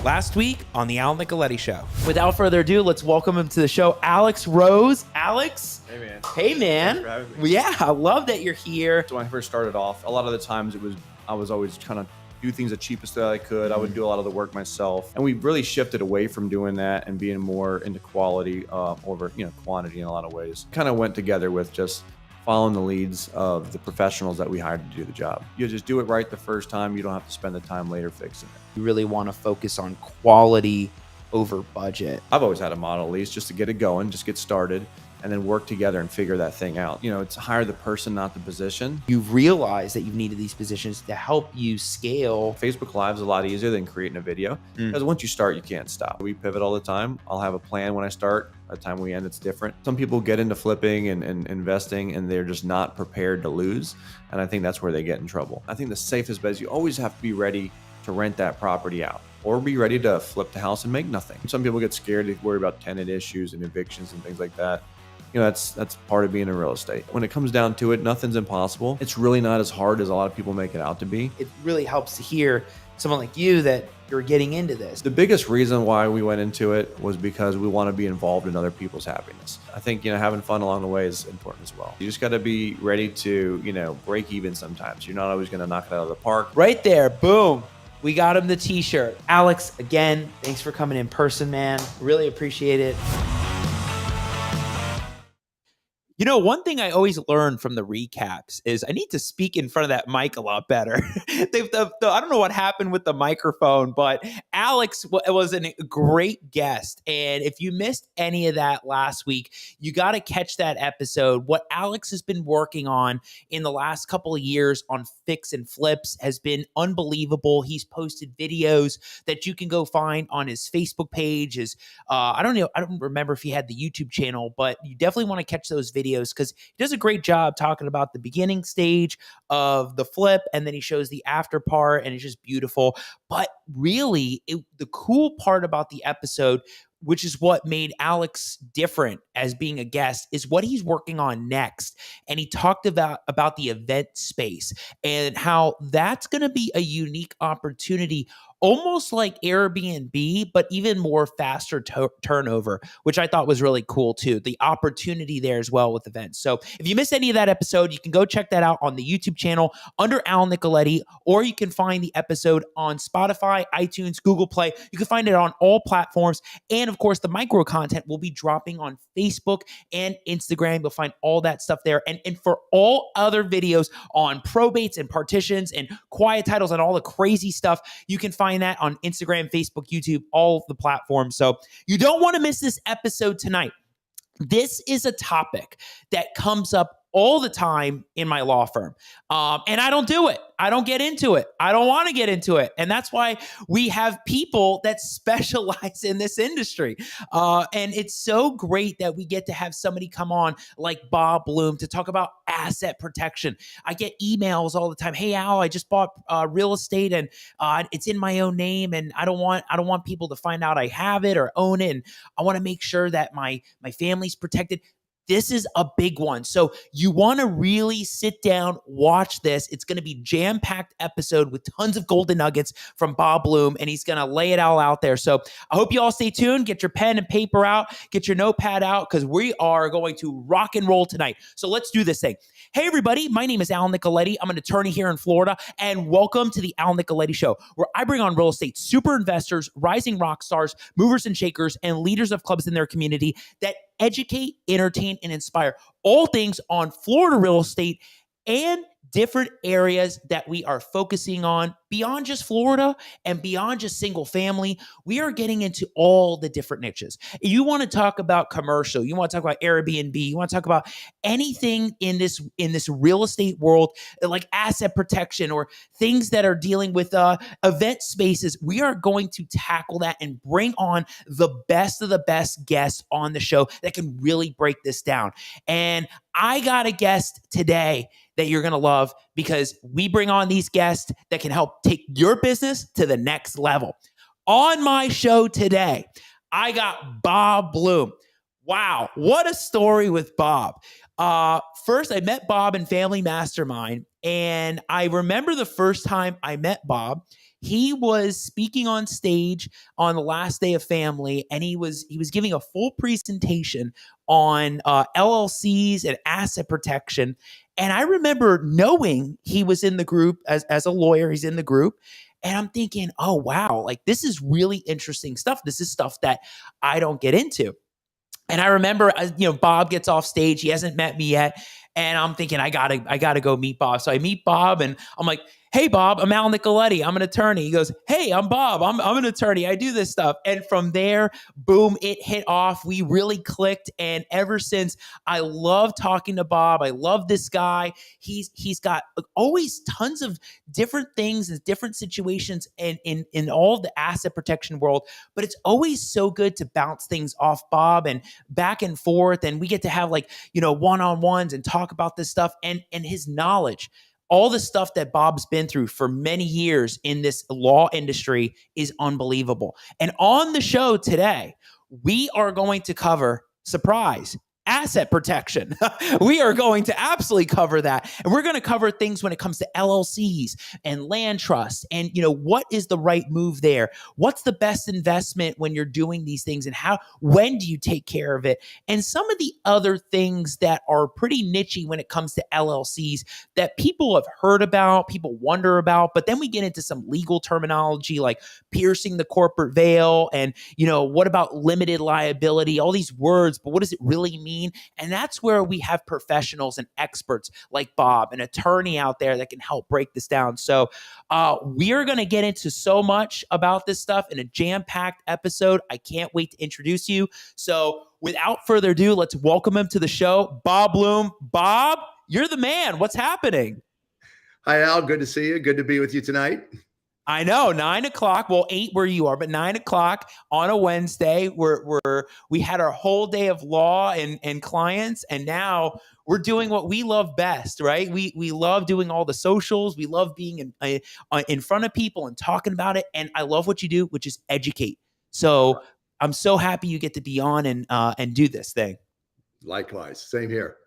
Last week on the Nicoletti Show. Without further ado, let's welcome him to the show, Alex Rose. Alex. Hey, man. Hey, man. Thanks for having me. Yeah, I love that you're here. So when I first started off, a lot of the times I was always trying to do things the cheapest that I could. I would do a lot of the work myself. And we really shifted away from doing that and being more into quality over, quantity in a lot of ways. Kind of went together with just following the leads of the professionals that we hired to do the job. You just do it right the first time. You don't have to spend the time later fixing it. You really want to focus on quality over budget. I've always had a model, at least, just to get it going, just get started, and then work together and figure that thing out. It's hire the person, not the position. You've realized that you've needed these positions to help you scale. Facebook Live is a lot easier than creating a video because once you start, you can't stop. We pivot all the time. I'll have a plan when I start. By the time we end, it's different. Some people get into flipping and investing and they're just not prepared to lose. And I think that's where they get in trouble. I think the safest bet is you always have to be ready to rent that property out or be ready to flip the house and make nothing. Some people get scared. They worry about tenant issues and evictions and things like that. That's part of being in real estate. When it comes down to it, nothing's impossible. It's really not as hard as a lot of people make it out to be. It really helps to hear someone like you that you're getting into this. The biggest reason why we went into it was because we want to be involved in other people's happiness. I think, having fun along the way is important as well. You just got to be ready to, break even sometimes. You're not always going to knock it out of the park. Right there, boom. We got him the t-shirt. Alex, again, thanks for coming in person, man. Really appreciate it. One thing I always learn from the recaps is I need to speak in front of that mic a lot better. I don't know what happened with the microphone, but Alex was a great guest. And if you missed any of that last week, you got to catch that episode. What Alex has been working on in the last couple of years on fix and flips has been unbelievable. He's posted videos that you can go find on his Facebook page. I don't remember if he had the YouTube channel, but you definitely want to catch those videos because he does a great job talking about the beginning stage of the flip, and then he shows the after part, and it's just beautiful. But really, the cool part about the episode, which is what made Alex different as being a guest, is what he's working on next. And he talked about the event space and how that's going to be a unique opportunity, almost like Airbnb, but even more faster turnover, which I thought was really cool too. The opportunity there as well with events. So if you missed any of that episode, you can go check that out on the YouTube channel under Al Nicoletti, or you can find the episode on Spotify, iTunes, Google Play. You can find it on all platforms. And of course, the micro content will be dropping on Facebook and Instagram. You'll find all that stuff there. And for all other videos on probates and partitions and quiet titles and all the crazy stuff, you can find that on Instagram, Facebook, YouTube, all of the platforms. So you don't want to miss this episode tonight. This is a topic that comes up all the time in my law firm. And I don't do it. I don't get into it. I don't want to get into it. And that's why we have people that specialize in this industry. And it's so great that we get to have somebody come on like Bob Bluhm to talk about asset protection. I get emails all the time. Hey, Al, I just bought real estate and it's in my own name. And I don't want people to find out I have it or own it. And I want to make sure that my family's protected. This is a big one. So you want to really sit down, watch this. It's going to be jam-packed episode with tons of golden nuggets from Bob Bluhm, and he's going to lay it all out there. So I hope you all stay tuned. Get your pen and paper out. Get your notepad out because we are going to rock and roll tonight. So let's do this thing. Hey, everybody. My name is Al Nicoletti. I'm an attorney here in Florida, and welcome to the Al Nicoletti Show, where I bring on real estate super investors, rising rock stars, movers and shakers, and leaders of clubs in their community that educate, entertain, and inspire all things on Florida real estate and different areas that we are focusing on beyond just Florida and beyond just single family. We are getting into all the different niches. You want to talk about commercial, you want to talk about Airbnb, you want to talk about anything in this real estate world, like asset protection or things that are dealing with event spaces. We are going to tackle that and bring on the best of the best guests on the show that can really break this down. And I got a guest today that you're going to love because we bring on these guests that can help take your business to the next level. On my show today, I got Bob Bluhm. Wow, what a story with Bob. First, I met Bob in Family Mastermind, and I remember the first time I met Bob, He was speaking on stage on the last day of family, and he was giving a full presentation on LLCs and asset protection. And I remember knowing he was in the group as a lawyer, he's in the group. And I'm thinking, oh, wow, like this is really interesting stuff. This is stuff that I don't get into. And I remember, Bob gets off stage. He hasn't met me yet. And I'm thinking, I gotta go meet Bob. So I meet Bob and I'm like, hey, Bob, I'm Al Nicoletti. I'm an attorney. He goes, hey, I'm Bob. I'm an attorney. I do this stuff. And from there, boom, it hit off. We really clicked. And ever since, I love talking to Bob. I love this guy. He's got always tons of different things and different situations in all the asset protection world. But it's always so good to bounce things off Bob and back and forth. And we get to have one-on-ones and talk about this stuff and his knowledge. All the stuff that Bob's been through for many years in this law industry is unbelievable. And on the show today, we are going to cover, surprise, asset protection. We are going to absolutely cover that. And we're going to cover things when it comes to LLCs and land trusts and, what is the right move there? What's the best investment when you're doing these things and when do you take care of it? And some of the other things that are pretty nichey when it comes to LLCs that people have heard about, people wonder about, but then we get into some legal terminology like piercing the corporate veil and, what about limited liability, all these words, but what does it really mean? And that's where we have professionals and experts like Bob, an attorney out there that can help break this down. So we are going to get into so much about this stuff in a jam-packed episode. I can't wait to introduce you. So without further ado, let's welcome him to the show, Bob Bluhm. Bob, you're the man. What's happening? Hi, Al. Good to see you. Good to be with you tonight. I know, 9:00. Well, 8 where you are, but 9:00 on a Wednesday. We had our whole day of law and clients, and now we're doing what we love best, right? We love doing all the socials. We love being in front of people and talking about it. And I love what you do, which is educate. So I'm so happy you get to be on and do this thing. Likewise, same here.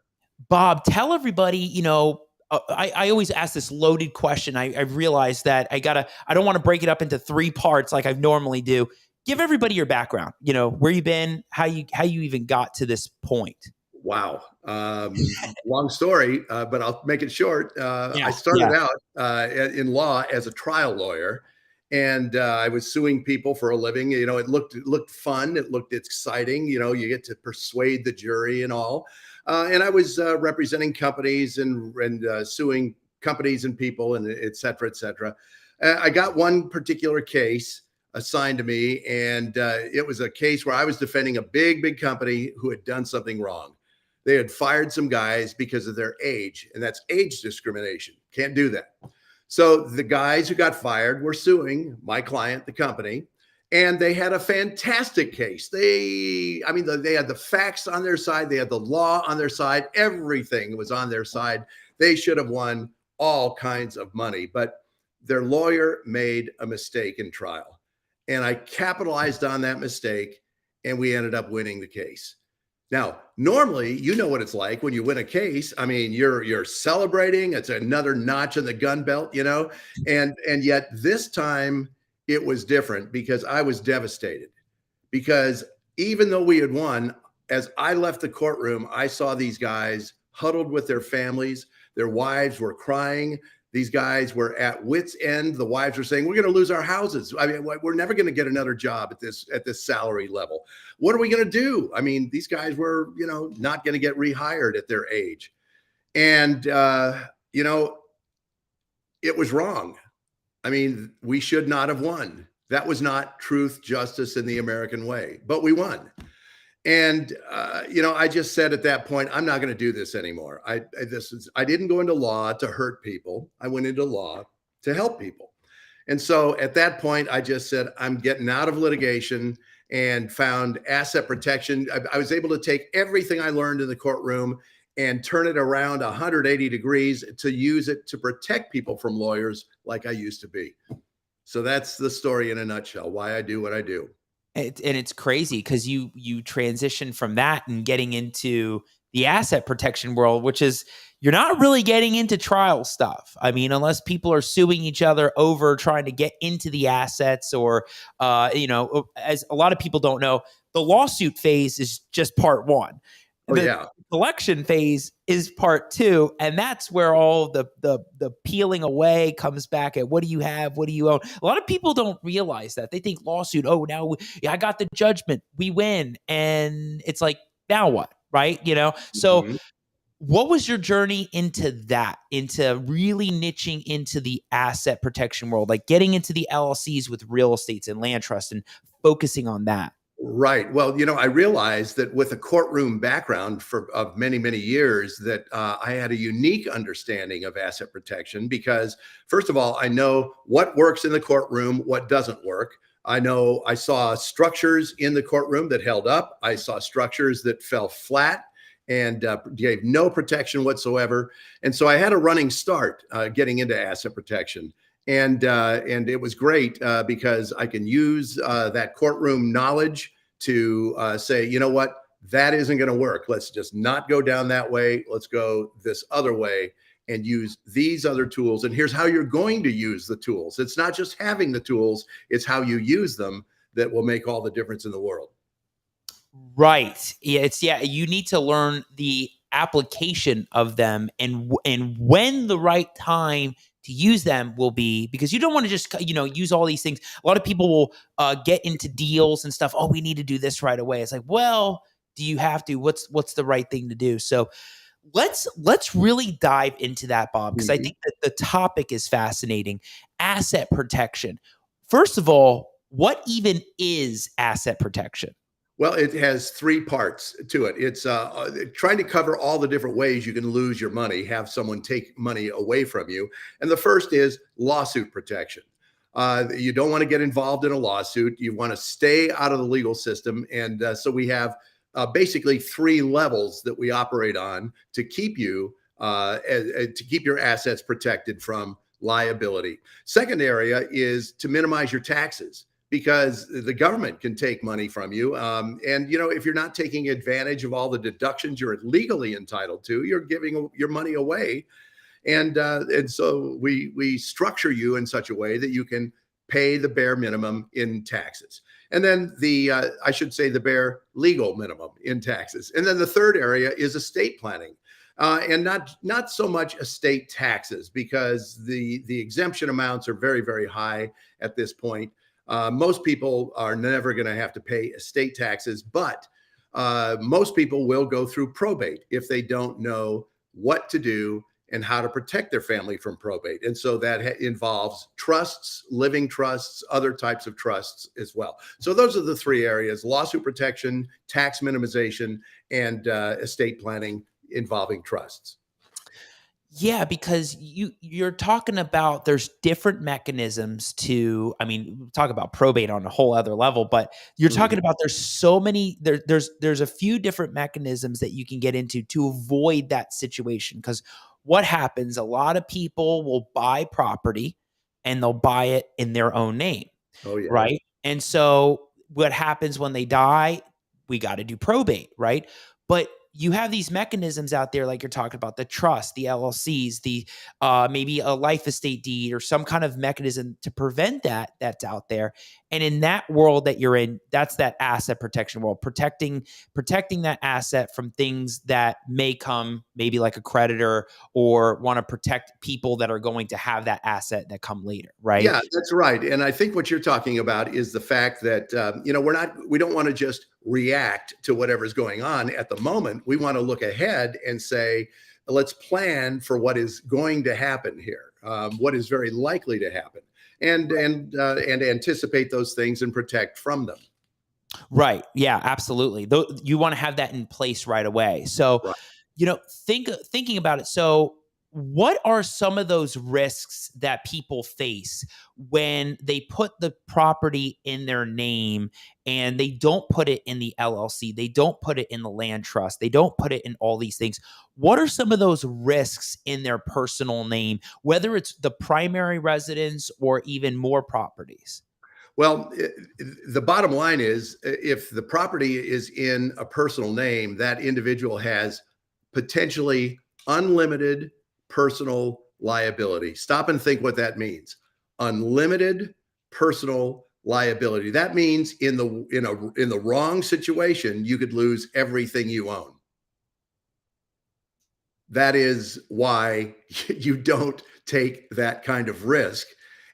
Bob, tell everybody, I always ask this loaded question. I realized that I don't want to break it up into 3 parts like I normally do. Give everybody your background, where you've been, how you even got to this point. Wow. Long story, but I'll make it short. I started out in law as a trial lawyer, and I was suing people for a living. It looked fun. It looked exciting. You get to persuade the jury and all. And I was representing companies and suing companies and people and et cetera, et cetera. I got one particular case assigned to me, and it was a case where I was defending a big company who had done something wrong. They had fired some guys because of their age, and that's age discrimination. Can't do that. So the guys who got fired were suing my client, the company. And they had a fantastic case. They had the facts on their side. They had the law on their side. Everything was on their side. They should have won all kinds of money, but their lawyer made a mistake in trial. And I capitalized on that mistake, and we ended up winning the case. Now, normally, you know what it's like when you win a case. I mean, you're celebrating. It's another notch in the gun belt, and yet this time, it was different because I was devastated, because even though we had won, as I left the courtroom, I saw these guys huddled with their families. Their wives were crying. These guys were at wit's end. The wives were saying, we're going to lose our houses. I mean, we're never going to get another job at this salary level. What are we going to do? I mean, these guys were, not going to get rehired at their age. And, it was wrong. I mean, we should not have won. That was not truth, justice, in the American way, but we won. And, I just said at that point, I'm not going to do this anymore. I didn't go into law to hurt people. I went into law to help people. And so at that point, I just said, I'm getting out of litigation, and found asset protection. I was able to take everything I learned in the courtroom and turn it around 180 degrees to use it to protect people from lawyers like I used to be. So that's the story in a nutshell, why I do what I do. And it's crazy because you transition from that and getting into the asset protection world, which is you're not really getting into trial stuff. I mean, unless people are suing each other over trying to get into the assets, or as a lot of people don't know, the lawsuit phase is just part one. Oh, The yeah. collection phase is part two, and that's where all the peeling away comes back at what do you have, what do you own. A lot of people don't realize that. They think lawsuit, oh, now I got the judgment, we win, and it's like, now what, right? So Mhm. what was your journey into that, into really niching into the asset protection world, like getting into the LLCs with real estates and land trust and focusing on that? Right. Well, I realized that with a courtroom background of many, many years, that I had a unique understanding of asset protection because, first of all, I know what works in the courtroom, what doesn't work. I saw structures in the courtroom that held up. I saw structures that fell flat and gave no protection whatsoever. And so I had a running start getting into asset protection. And it was great because I can use that courtroom knowledge to say, you know what, that isn't going to work. Let's just not go down that way. Let's go this other way and use these other tools. And here's how you're going to use the tools. It's not just having the tools, it's how you use them that will make all the difference in the world. Right. Yeah, you need to learn the application of them, and when the right time to use them will be, because you don't want to just use all these things. A lot of people will get into deals and stuff. Oh, we need to do this right away. It's like, well, do you have to? What's the right thing to do? So let's really dive into that, Bob, because I Mhm. think that the topic is fascinating. Asset protection. First of all, what even is asset protection? Well, it has three parts to it. It's trying to cover all the different ways you can lose your money, have someone take money away from you. And the first is lawsuit protection. You don't want to get involved in a lawsuit. You want to stay out of the legal system. And so we have basically three levels that we operate on to keep to keep your assets protected from liability. Second area is to minimize your taxes, because the government can take money from you. And if you're not taking advantage of all the deductions you're legally entitled to, you're giving your money away. And so we structure you in such a way that you can pay the bare minimum in taxes. And then I should say the bare legal minimum in taxes. And then the third area is estate planning. And not so much estate taxes, because the exemption amounts are very, very high at this point. Most people are never going to have to pay estate taxes, but most people will go through probate if they don't know what to do and how to protect their family from probate. And so that involves trusts, living trusts, other types of trusts as well. So those are the three areas: lawsuit protection, tax minimization, and estate planning involving trusts. Yeah, because you're talking about there's different mechanisms to, I mean, talk about probate on a whole other level, but you're Mhm. talking about there's so many there's a few different mechanisms that you can get into to avoid that situation. Because what happens, a lot of people will buy property and they'll buy it in their own name, Oh, yeah. right? And so what happens when they die? We got to do probate, right? But you have these mechanisms out there, like you're talking about, the trust, the LLCs, the maybe a life estate deed or some kind of mechanism to prevent that's out there. And in that world that you're in, that's that asset protection world, protecting that asset from things that may come, maybe like a creditor, or want to protect people that are going to have that asset that come later, right? Yeah, that's right. And I think what you're talking about is the fact that we don't want to just react to whatever's going on at the moment. We want to look ahead and say, let's plan for what is going to happen here, what is very likely to happen, and anticipate those things and protect from them. Right. Yeah, absolutely. Though you want to have that in place right away. So, Right. thinking about it. So, what are some of those risks that people face when they put the property in their name and they don't put it in the LLC, they don't put it in the land trust, they don't put it in all these things? What are some of those risks in their personal name, whether it's the primary residence or even more properties? Well, the bottom line is, if the property is in a personal name, that individual has potentially unlimited personal liability. Stop and think what that means. Unlimited personal liability. That means in the wrong situation, you could lose everything you own. That is why you don't take that kind of risk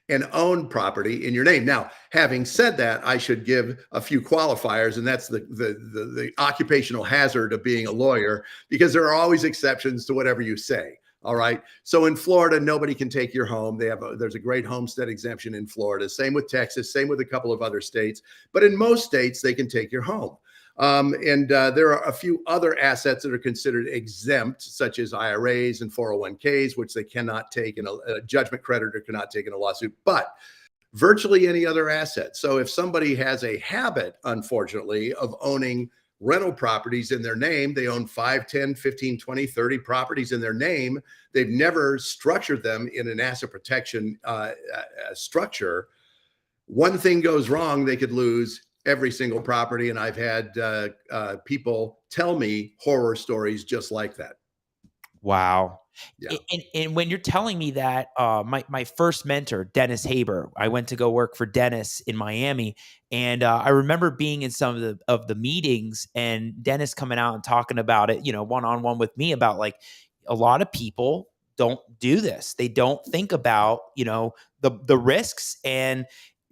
and own property in your name. Now, having said that, I should give a few qualifiers, and that's the occupational hazard of being a lawyer, because there are always exceptions to whatever you say. All right. So in Florida, nobody can take your home. There's a great homestead exemption in Florida. Same with Texas. Same with a couple of other states. But in most states, they can take your home. There are a few other assets that are considered exempt, such as IRAs and 401ks, which they cannot take, and a judgment creditor cannot take in a lawsuit, but virtually any other asset. So if somebody has a habit, unfortunately, of owning rental properties in their name, they own 5, 10, 15, 20, 30 properties in their name. They've never structured them in an asset protection structure. One thing goes wrong, they could lose every single property. And I've had people tell me horror stories just like that. Wow. Yeah. And when you're telling me that, my first mentor, Dennis Haber, I went to go work for Dennis in Miami. And I remember being in some of the meetings and Dennis coming out and talking about it, one-on-one with me about, like, a lot of people don't do this. They don't think about, the risks. And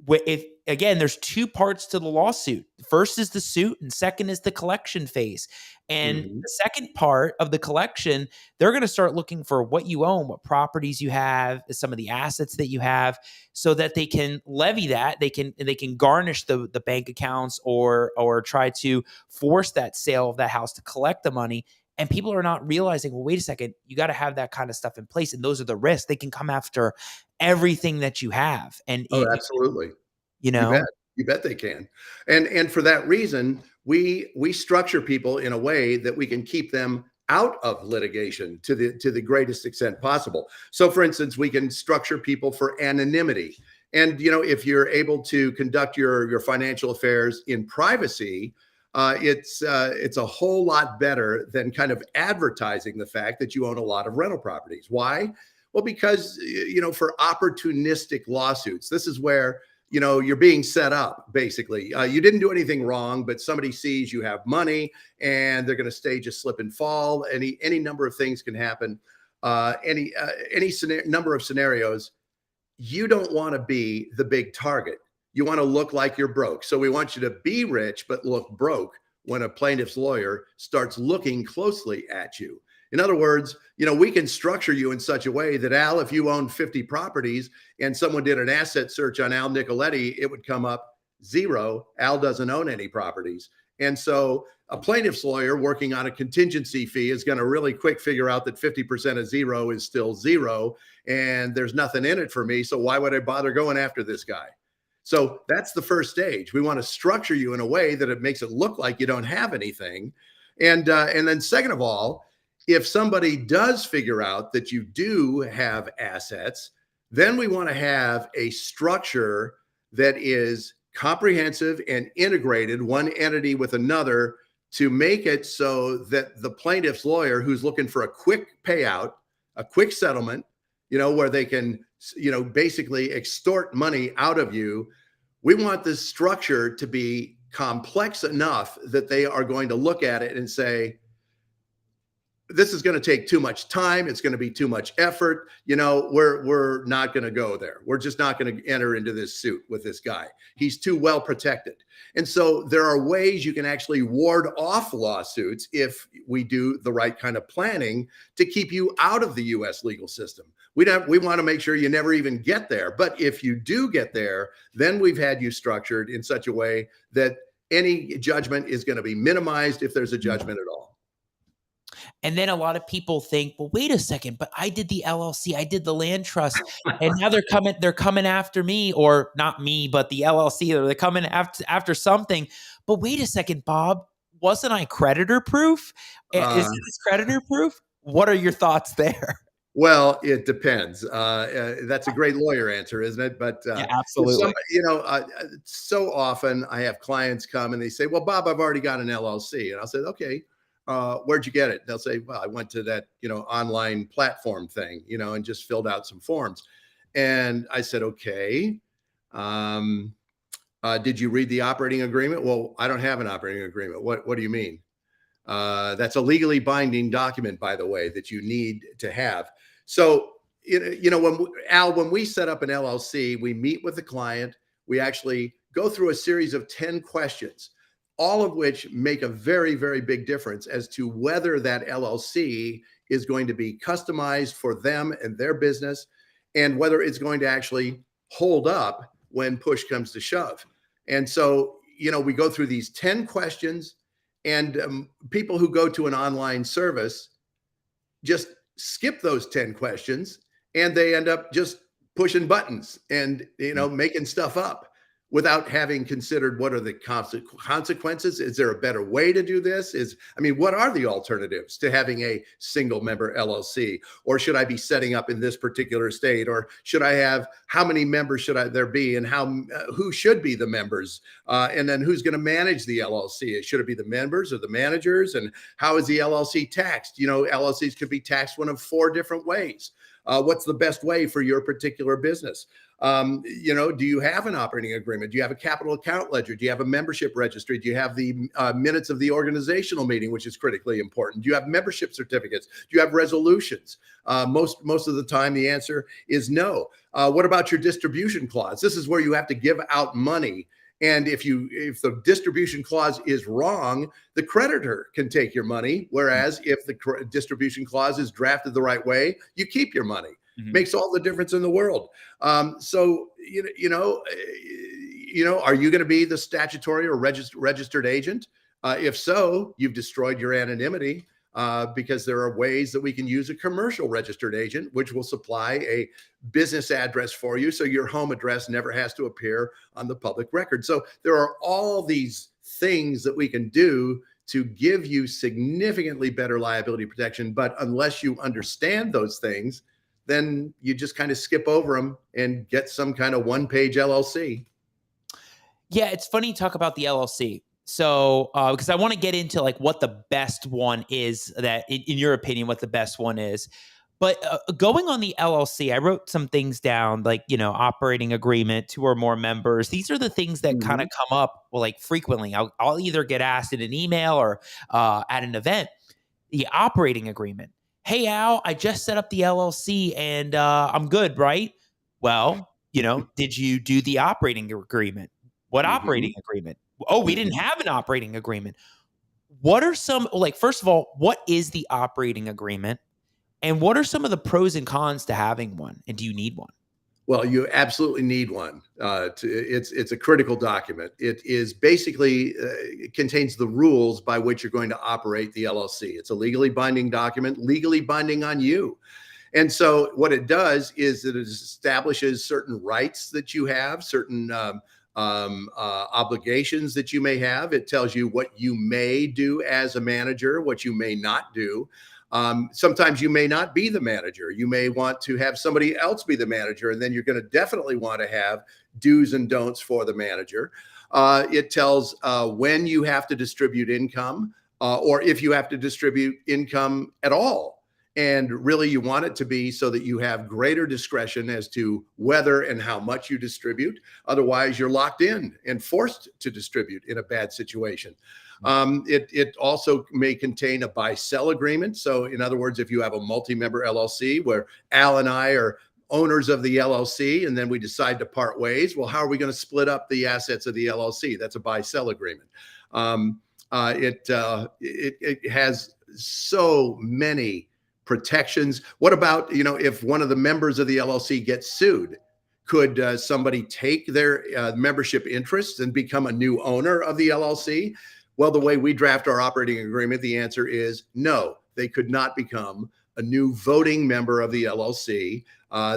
if, again, there's two parts to the lawsuit. First is the suit, and second is the collection phase. And the second part of the collection, they're going to start looking for what you own, what properties you have, some of the assets that you have, so that they can levy that. They can garnish the bank accounts or try to force that sale of that house to collect the money. And people are not realizing, well, wait a second, you got to have that kind of stuff in place. And those are the risks. They can come after everything that you have. And Absolutely. You know, you bet they can. And for that reason, we structure people in a way that we can keep them out of litigation to the greatest extent possible. So for instance, we can structure people for anonymity. And if you're able to conduct your financial affairs in privacy, it's a whole lot better than kind of advertising the fact that you own a lot of rental properties. Why? Well, because for opportunistic lawsuits, this is where you're being set up, basically. You didn't do anything wrong, but somebody sees you have money and they're going to stage a slip and fall. Any number of things can happen. Any number of scenarios. You don't want to be the big target. You want to look like you're broke. So we want you to be rich, but look broke when a plaintiff's lawyer starts looking closely at you. In other words, we can structure you in such a way that, Al, if you own 50 properties and someone did an asset search on Al Nicoletti, it would come up 0. Al doesn't own any properties. And so a plaintiff's lawyer working on a contingency fee is going to really quick figure out that 50% of 0 is still 0 and there's nothing in it for me. So why would I bother going after this guy? So that's the first stage. We want to structure you in a way that it makes it look like you don't have anything. And then second of all, if somebody does figure out that you do have assets, then we want to have a structure that is comprehensive and integrated, one entity with another, to make it so that the plaintiff's lawyer who's looking for a quick payout, a quick settlement, where they can, basically extort money out of you. We want this structure to be complex enough that they are going to look at it and say, this is going to take too much time. It's going to be too much effort. We're not going to go there. We're just not going to enter into this suit with this guy. He's too well protected. And so there are ways you can actually ward off lawsuits if we do the right kind of planning to keep you out of the U.S. legal system. We want to make sure you never even get there. But if you do get there, then we've had you structured in such a way that any judgment is going to be minimized if there's a judgment at all. And then a lot of people think, well, wait a second, but I did the LLC, I did the land trust, and now they're coming after me, or not me, but the LLC, or they're coming after something. But wait a second, Bob, wasn't I creditor proof? Is this creditor proof? What are your thoughts there? Well, it depends. That's a great lawyer answer, isn't it? But yeah, absolutely. So often I have clients come and they say, well, Bob, I've already got an LLC. And I'll say, okay, Where'd you get it? They'll say, well, I went to that, online platform thing, and just filled out some forms. And I said, okay. Did you read the operating agreement? Well, I don't have an operating agreement. What do you mean? That's a legally binding document, by the way, that you need to have. So, when we set up an LLC, we meet with the client. We actually go through a series of 10 questions, all of which make a very, very big difference as to whether that LLC is going to be customized for them and their business, and whether it's going to actually hold up when push comes to shove. And so, we go through these 10 questions, and people who go to an online service just skip those 10 questions, and they end up just pushing buttons and, making stuff up without having considered what are the consequences. Is there a better way to do this? What are the alternatives to having a single member LLC? Or should I be setting up in this particular state? Or should I have, how many members should there be, and who should be the members? And then who's going to manage the LLC? Should it be the members or the managers? And how is the LLC taxed? LLCs could be taxed one of 4 different ways. What's the best way for your particular business? Do you have an operating agreement? Do you have a capital account ledger? Do you have a membership registry? Do you have the minutes of the organizational meeting, which is critically important? Do you have membership certificates? Do you have resolutions? Most of the time, the answer is no. What about your distribution clause? This is where you have to give out money. And if the distribution clause is wrong, the creditor can take your money. Whereas if the distribution clause is drafted the right way, you keep your money. Mm-hmm. Makes all the difference in the world. So, are you going to be the statutory or registered agent? If so, you've destroyed your anonymity, because there are ways that we can use a commercial registered agent, which will supply a business address for you, so your home address never has to appear on the public record. So there are all these things that we can do to give you significantly better liability protection. But unless you understand those things, then you just kind of skip over them and get some kind of one-page LLC. Yeah, it's funny you talk about the LLC. So, because I want to get into like what the best one is, that in your opinion, what the best one is. But going on the LLC, I wrote some things down, like, operating agreement, 2 or more members. These are the things that kind of come up like frequently. I'll either get asked in an email or at an event. The operating agreement. Hey, Al, I just set up the LLC and I'm good, right? Well, did you do the operating agreement? What operating agreement? Oh, we didn't have an operating agreement. What are some, first of all, what is the operating agreement? And what are some of the pros and cons to having one? And do you need one? Well, you absolutely need one. It's a critical document. It is basically, it contains the rules by which you're going to operate the LLC. It's a legally binding document, legally binding on you. And so what it does is that it establishes certain rights that you have, certain obligations that you may have. It tells you what you may do as a manager, what you may not do. Sometimes you may not be the manager. You may want to have somebody else be the manager, and then you're going to definitely want to have do's and don'ts for the manager. It tells when you have to distribute income, or if you have to distribute income at all. And really, you want it to be so that you have greater discretion as to whether and how much you distribute. Otherwise, you're locked in and forced to distribute in a bad situation. It also may contain a buy-sell agreement. So in other words, if you have a multi-member LLC where Al and I are owners of the LLC, and then we decide to part ways, well, how are we going to split up the assets of the LLC? That's a buy-sell agreement. It has so many protections. What about, if one of the members of the LLC gets sued? Could somebody take their membership interests and become a new owner of the LLC? Well, the way we draft our operating agreement, the answer is no. They could not become a new voting member of the LLC.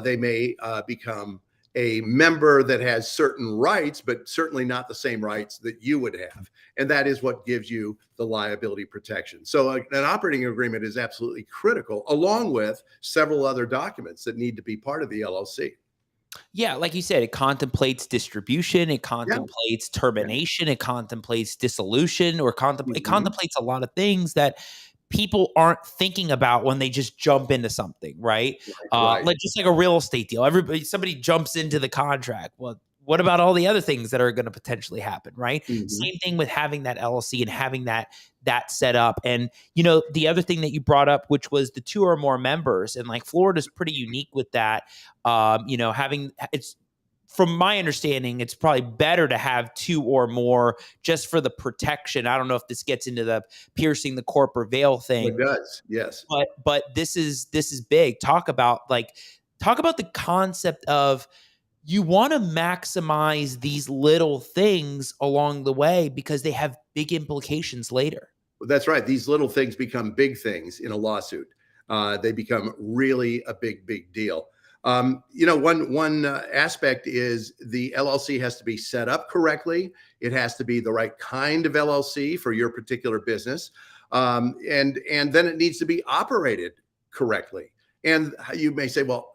They may become a member that has certain rights, but certainly not the same rights that you would have. And that is what gives you the liability protection. So an operating agreement is absolutely critical, along with several other documents that need to be part of the LLC. Yeah, like you said, it contemplates distribution, it Yeah. contemplates Yeah. termination, it contemplates dissolution, or it Mhm. contemplates a lot of things that people aren't thinking about when they just jump into something, right? Right. Like just like a real estate deal. Somebody jumps into the contract. Well, what about all the other things that are going to potentially happen, right? Mhm. Same thing with having that LLC and having that set up. And the other thing that you brought up, which was the two or more members, and like Florida's pretty unique with that. Having it's from my understanding, it's probably better to have two or more just for the protection. I don't know if this gets into the piercing the corporate veil It thing, does. Yes. but this is big. Talk about the concept of you want to maximize these little things along the way because they have big implications later. That's right. These little things become big things in a lawsuit. They become really a big deal. One aspect is the LLC has to be set up correctly. It has to be the right kind of LLC for your particular business, and then it needs to be operated correctly. And you may say, well,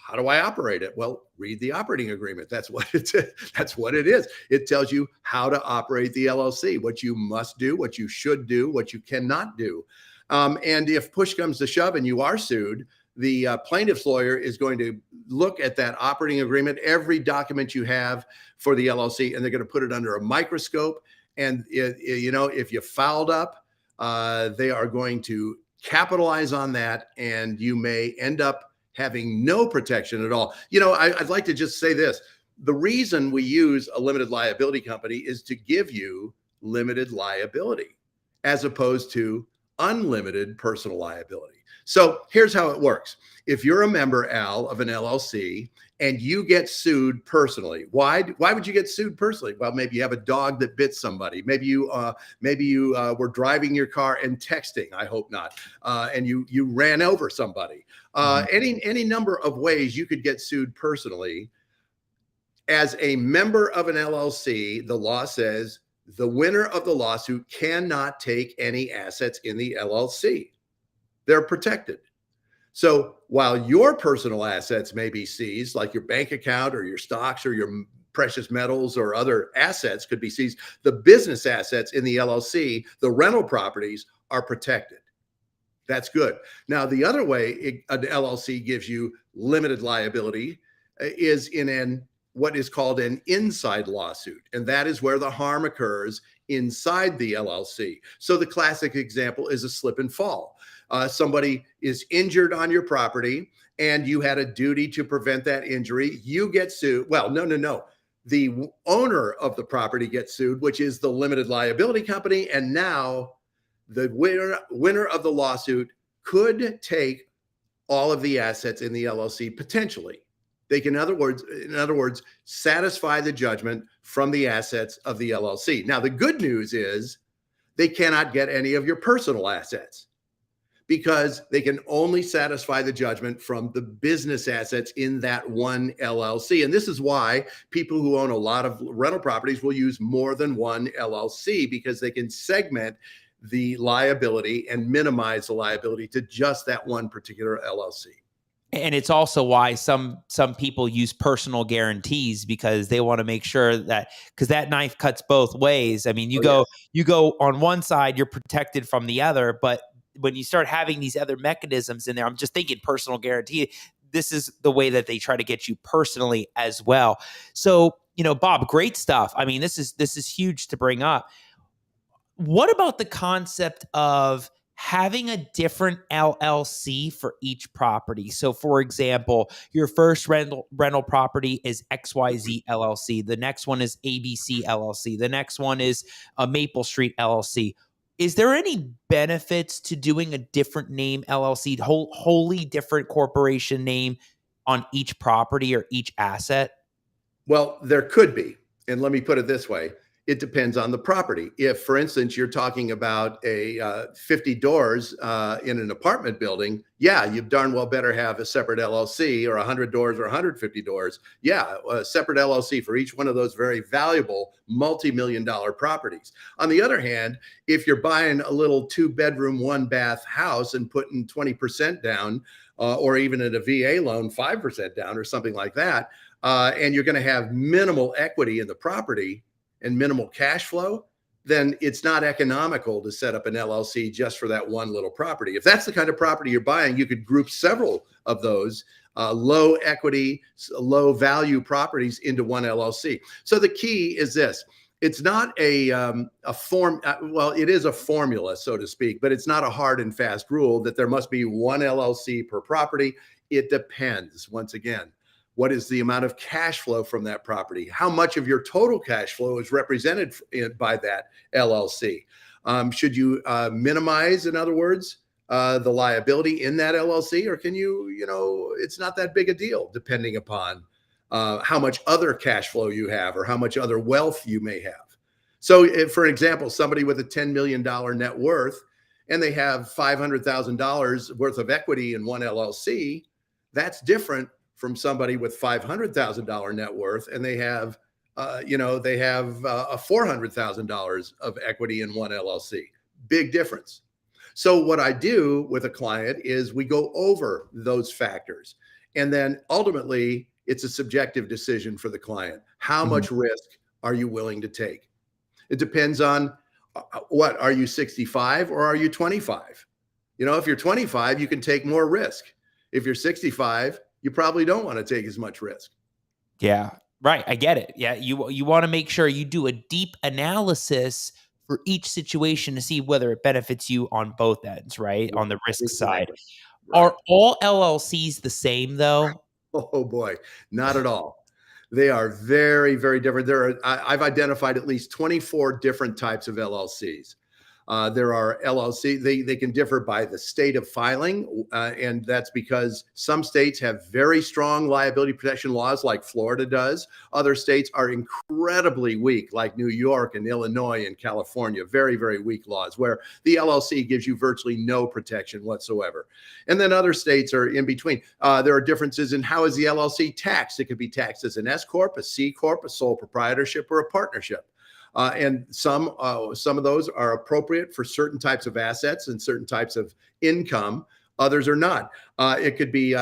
how do I operate it? Well, read the operating agreement. That's what it is. It tells you how to operate the LLC, what you must do, what you should do, what you cannot do. And if push comes to shove and you are sued, the plaintiff's lawyer is going to look at that operating agreement, every document you have for the LLC, and they're going to put it under a microscope. And if you fouled up, they are going to capitalize on that, and you may end up having no protection at all. I'd like to just say this. The reason we use a limited liability company is to give you limited liability as opposed to unlimited personal liability. So here's how it works. If you're a member, Al, of an LLC and you get sued personally, why would you get sued personally? Well, maybe you have a dog that bit somebody. Maybe you were driving your car and texting. I hope not. And you ran over somebody. Any number of ways you could get sued personally. As a member of an LLC, the law says the winner of the lawsuit cannot take any assets in the LLC. They're protected. So while your personal assets may be seized, like your bank account or your stocks or your precious metals or other assets could be seized, the business assets in the LLC, the rental properties, are protected. That's good. Now, the other way an LLC gives you limited liability is in what is called an inside lawsuit. And that is where the harm occurs inside the LLC. So the classic example is a slip and fall. Somebody is injured on your property and you had a duty to prevent that injury. You get sued. Well, no. The owner of the property gets sued, which is the limited liability company. And now the winner of the lawsuit could take all of the assets in the LLC potentially. They can, in other words, satisfy the judgment from the assets of the LLC. Now, the good news is they cannot get any of your personal assets because they can only satisfy the judgment from the business assets in that one LLC. And this is why people who own a lot of rental properties will use more than one LLC, because they can segment the liability and minimize the liability to just that one particular LLC. And it's also why some people use personal guarantees, because they want to make sure that, because that knife cuts both ways. I mean, you go on one side, you're protected from the other, but when you start having these other mechanisms in there, I'm just thinking personal guarantee, this is the way that they try to get you personally as well. So, Bob, great stuff. I mean, this is huge to bring up. What about the concept of having a different LLC for each property? So, for example, your first rental property is XYZ LLC. The next one is ABC LLC. The next one is Maple Street LLC. Is there any benefits to doing a different name LLC, wholly different corporation name on each property or each asset? Well, there could be. And let me put it this way. It depends on the property. If, for instance, you're talking about a 50 doors in an apartment building, yeah, you darn well better have a separate LLC, or 100 doors or 150 doors. Yeah, a separate LLC for each one of those very valuable multi-million-dollar properties. On the other hand, if you're buying a little 2-bedroom, 1-bath house and putting 20% down, or even at a VA loan, 5% down or something like that, and you're going to have minimal equity in the property and minimal cash flow, then it's not economical to set up an LLC just for that one little property. If that's the kind of property you're buying, you could group several of those low equity, low value properties into one LLC. So the key is this. It's not a form. Well, it is a formula, so to speak, but it's not a hard and fast rule that there must be one LLC per property. It depends. Once again, what is the amount of cash flow from that property? How much of your total cash flow is represented by that LLC? Should you minimize, in other words, the liability in that LLC, or can you, it's not that big a deal depending upon how much other cash flow you have or how much other wealth you may have. So if, for example, somebody with a $10 million net worth and they have $500,000 worth of equity in one LLC, that's different from somebody with $500,000 net worth and they have, a $400,000 of equity in one LLC. Big difference. So what I do with a client is we go over those factors, and then ultimately it's a subjective decision for the client. How much risk are you willing to take? It depends on what, are you 65 or are you 25? If you're 25, you can take more risk. If you're 65, you probably don't want to take as much risk. Yeah, right. I get it. Yeah, you want to make sure you do a deep analysis for each situation to see whether it benefits you on both ends, right? On the risk side. Right. Are all LLCs the same though? Oh boy, not at all. They are very, very different. I've identified at least 24 different types of LLCs. There are LLC, they can differ by the state of filing, and that's because some states have very strong liability protection laws like Florida does. Other states are incredibly weak, like New York and Illinois and California, very, very weak laws where the LLC gives you virtually no protection whatsoever. And then other states are in between. There are differences in how is the LLC taxed. It could be taxed as an S Corp, a C Corp, a sole proprietorship, or a partnership. And some of those are appropriate for certain types of assets and certain types of income. Others are not. It could be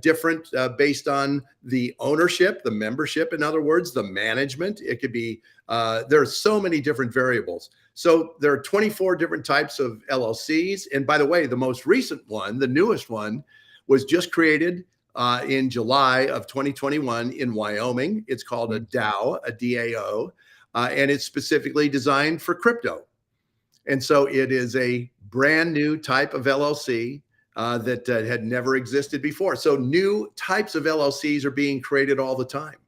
different based on the ownership, the membership, in other words, the management. It could be, there are so many different variables. So there are 24 different types of LLCs. And by the way, the most recent one, the newest one, was just created in July of 2021 in Wyoming. It's called a DAO, a DAO. And it's specifically designed for crypto. And so it is a brand new type of LLC that had never existed before. So new types of LLCs are being created all the time.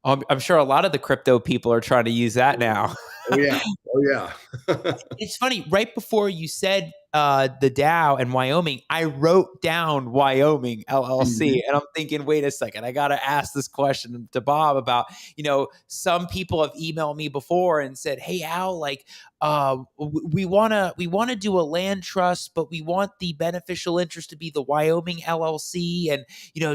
I'm sure a lot of the crypto people are trying to use that now. Oh, yeah. Oh, yeah. It's funny. Right before you said the Dow and Wyoming, I wrote down Wyoming LLC, and I'm thinking, wait a second, I got to ask this question to Bob about, some people have emailed me before and said, hey, Al, like, we want to do a land trust, but we want the beneficial interest to be the Wyoming LLC and,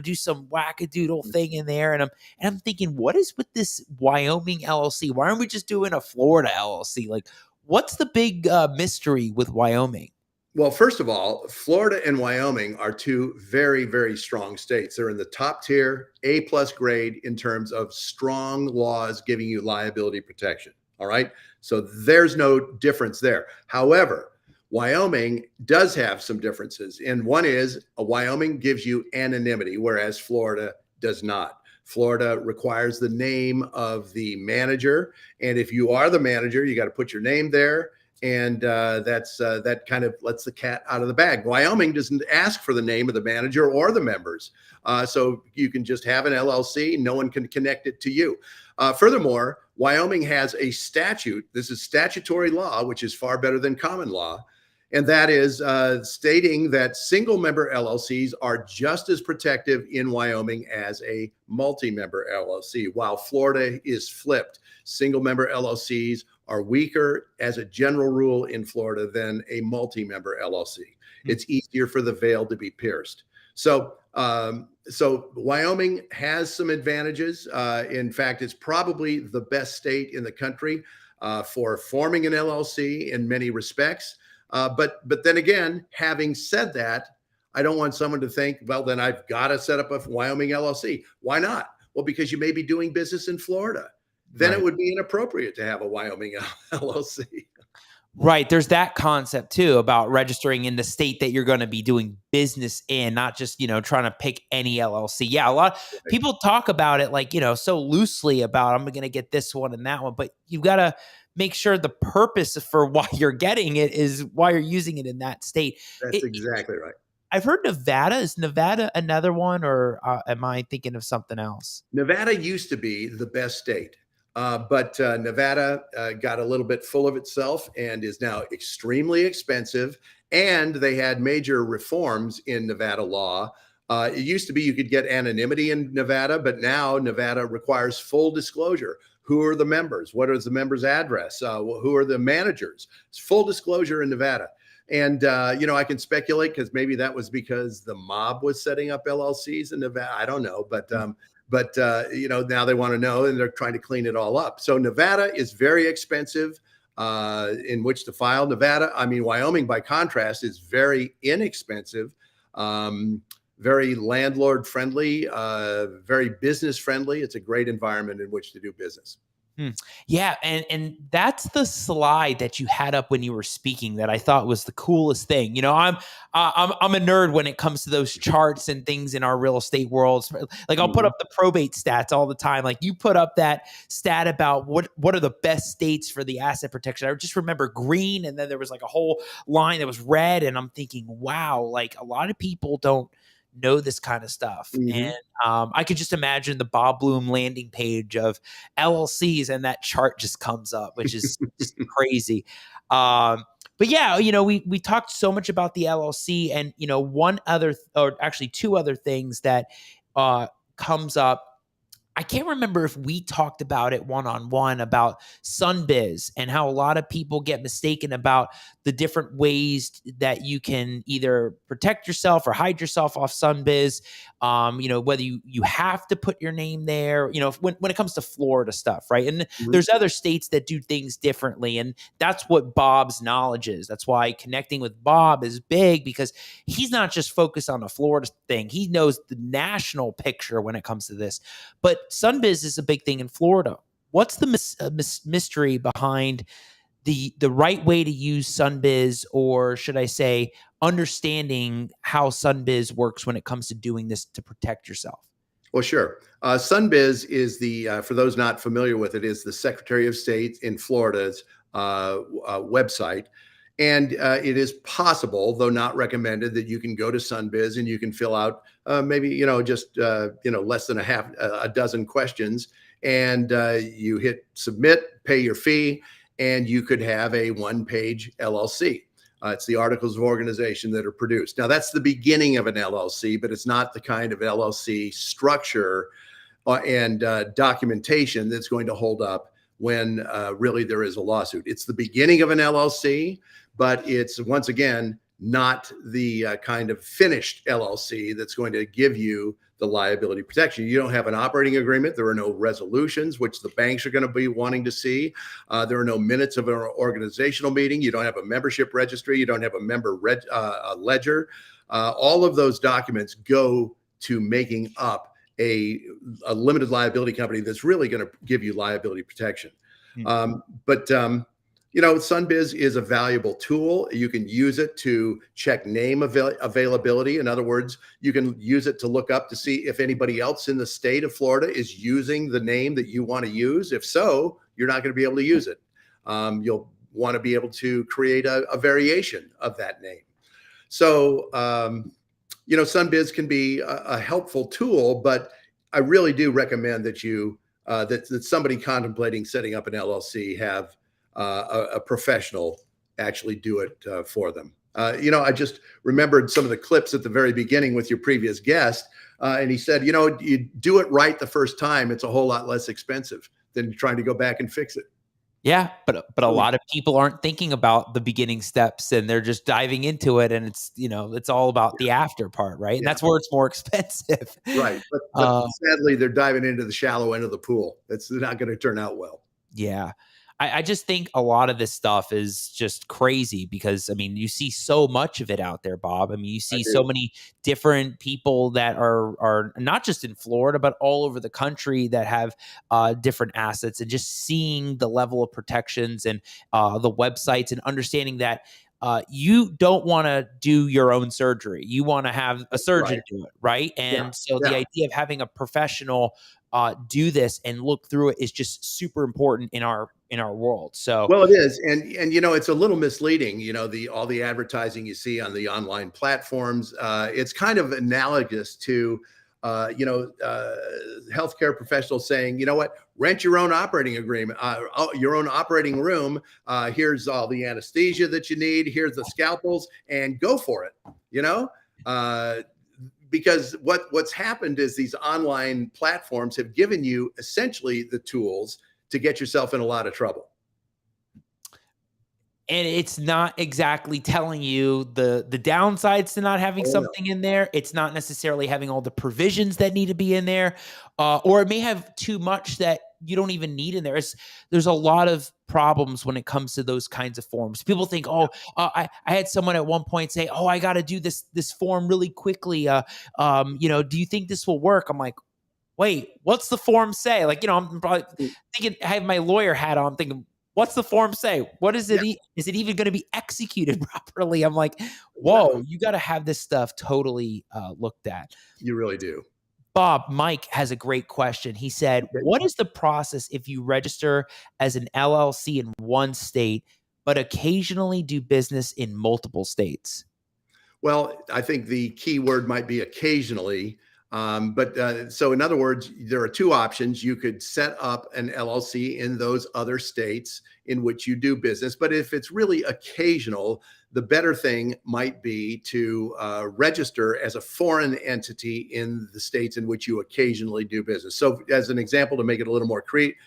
do some wackadoodle thing in there. And I'm thinking, what is with this Wyoming LLC? Why aren't we just doing a Florida LLC? Like, what's the big mystery with Wyoming? Well, first of all, Florida and Wyoming are two very, very strong states. They're in the top tier, A+ grade in terms of strong laws giving you liability protection. All right. So there's no difference there. However, Wyoming does have some differences. And one is Wyoming gives you anonymity, whereas Florida does not. Florida requires the name of the manager. And if you are the manager, you got to put your name there. And that kind of lets the cat out of the bag. Wyoming doesn't ask for the name of the manager or the members. So you can just have an LLC. No one can connect it to you. Furthermore, Wyoming has a statute. This is statutory law, which is far better than common law. And that is stating that single member LLCs are just as protective in Wyoming as a multi-member LLC, while Florida is flipped. Single member LLCs are weaker as a general rule in Florida than a multi-member LLC. It's easier for the veil to be pierced. So Wyoming has some advantages. In fact, it's probably the best state in the country for forming an LLC in many respects. But then again, having said that, I don't want someone to think, well, then I've got to set up a Wyoming LLC. Why not? Well, because you may be doing business in Florida. Then it would be inappropriate to have a Wyoming LLC. Right. There's that concept too about registering in the state that you're going to be doing business in, not just, trying to pick any LLC. Yeah. A lot of people talk about it like, so loosely about I'm going to get this one and that one, but you've got to make sure the purpose for why you're getting it is why you're using it in that state. That's exactly right. I've heard Nevada. Is Nevada another one, or am I thinking of something else? Nevada used to be the best state. But Nevada got a little bit full of itself and is now extremely expensive. And they had major reforms in Nevada law. It used to be you could get anonymity in Nevada, but now Nevada requires full disclosure. Who are the members? What is the member's address? Who are the managers? It's full disclosure in Nevada. And, I can speculate because maybe that was because the mob was setting up LLCs in Nevada. I don't know. But now they want to know and they're trying to clean it all up. So Nevada is very expensive in which to file. Wyoming, by contrast, is very inexpensive, very landlord friendly, very business friendly. It's a great environment in which to do business. Yeah, and that's the slide that you had up when you were speaking that I thought was the coolest thing. I'm a nerd when it comes to those charts and things in our real estate worlds. Like I'll put up the probate stats all the time. Like you put up that stat about what are the best states for the asset protection. I just remember green, and then there was like a whole line that was red, and I'm thinking, wow, like a lot of people don't know this kind of stuff. And I could just imagine the Bob Bluhm landing page of LLCs and that chart just comes up, which is just crazy. But yeah, we talked so much about the LLC, and one other or actually two other things that comes up. I can't remember if we talked about it one-on-one about SunBiz and how a lot of people get mistaken about the different ways that you can either protect yourself or hide yourself off SunBiz. Whether you have to put your name there, when it comes to Florida stuff, right? And there's other states that do things differently. And that's what Bob's knowledge is. That's why connecting with Bob is big, because he's not just focused on a Florida thing. He knows the national picture when it comes to this. But SunBiz is a big thing in Florida. What's the mystery behind the right way to use SunBiz, or should I say understanding how SunBiz works when it comes to doing this to protect yourself? Well, sure. SunBiz is for those not familiar with it, is the Secretary of State in Florida's website. And it is possible, though not recommended, that you can go to SunBiz and you can fill out maybe, less than a dozen questions, and you hit submit, pay your fee, and you could have a one-page LLC. It's the articles of organization that are produced. Now, that's the beginning of an LLC, but it's not the kind of LLC structure and documentation that's going to hold up when really there is a lawsuit. It's the beginning of an LLC, but it's, once again, not the kind of finished LLC that's going to give you the liability protection. You don't have an operating agreement. There are no resolutions, which the banks are going to be wanting to see. There are no minutes of an organizational meeting. You don't have a membership registry. You don't have a member ledger. All of those documents go to making up a limited liability company that's really going to give you liability protection. SunBiz is a valuable tool. You can use it to check name availability. In other words, you can use it to look up to see if anybody else in the state of Florida is using the name that you want to use. If so, you're not going to be able to use it. You'll want to be able to create a variation of that name. So, SunBiz can be a helpful tool, but I really do recommend that that somebody contemplating setting up an LLC have a professional actually do it for them. I just remembered some of the clips at the very beginning with your previous guest, and he said, you do it right the first time, it's a whole lot less expensive than trying to go back and fix it. Yeah, but a lot of people aren't thinking about the beginning steps, and they're just diving into it, and it's all about the after part, right? And that's where it's more expensive. Right, but sadly, they're diving into the shallow end of the pool. That's not going to turn out well. Yeah. I just think a lot of this stuff is just crazy because, I mean, you see so much of it out there, Bob. I mean, you I see so do. many different people that are not just in Florida, but all over the country that have different assets, and just seeing the level of protections and the websites, and understanding that you don't want to do your own surgery. You want to have a Right. surgeon do it, right? Yeah. And so the Yeah. idea of having a professional do this and look through it is just super important in our world. So Well, it is, and it's a little misleading. The all the advertising you see on the online platforms. It's kind of analogous to, healthcare professionals saying, you know what, rent your own operating agreement, your own operating room. Here's all the anesthesia that you need. Here's the scalpels, and go for it. You know. Because what's happened is these online platforms have given you essentially the tools to get yourself in a lot of trouble. and it's not exactly telling you the downsides to not having Oh, no. something in there. It's not necessarily having all the provisions that need to be in there, or it may have too much that you don't even need in there. There's a lot of problems when it comes to those kinds of forms. People think, oh, I had someone at one point say, oh, I got to do this form really quickly. Do you think this will work? I'm like, wait, what's the form say? Like, I'm probably thinking, I have my lawyer hat on, thinking, what's the form say? What is it? Yeah, Is it even going to be executed properly? I'm like, exactly. whoa, you got to have this stuff totally looked at. You really do. Bob, Mike has a great question. He said, Okay. what is the process if you register as an LLC in one state, but occasionally do business in multiple states? Well, I think the key word might be occasionally. So, in other words, there are two options. You could set up an LLC in those other states in which you do business. But if it's really occasional, the better thing might be to register as a foreign entity in the states in which you occasionally do business. So, as an example, to make it a little more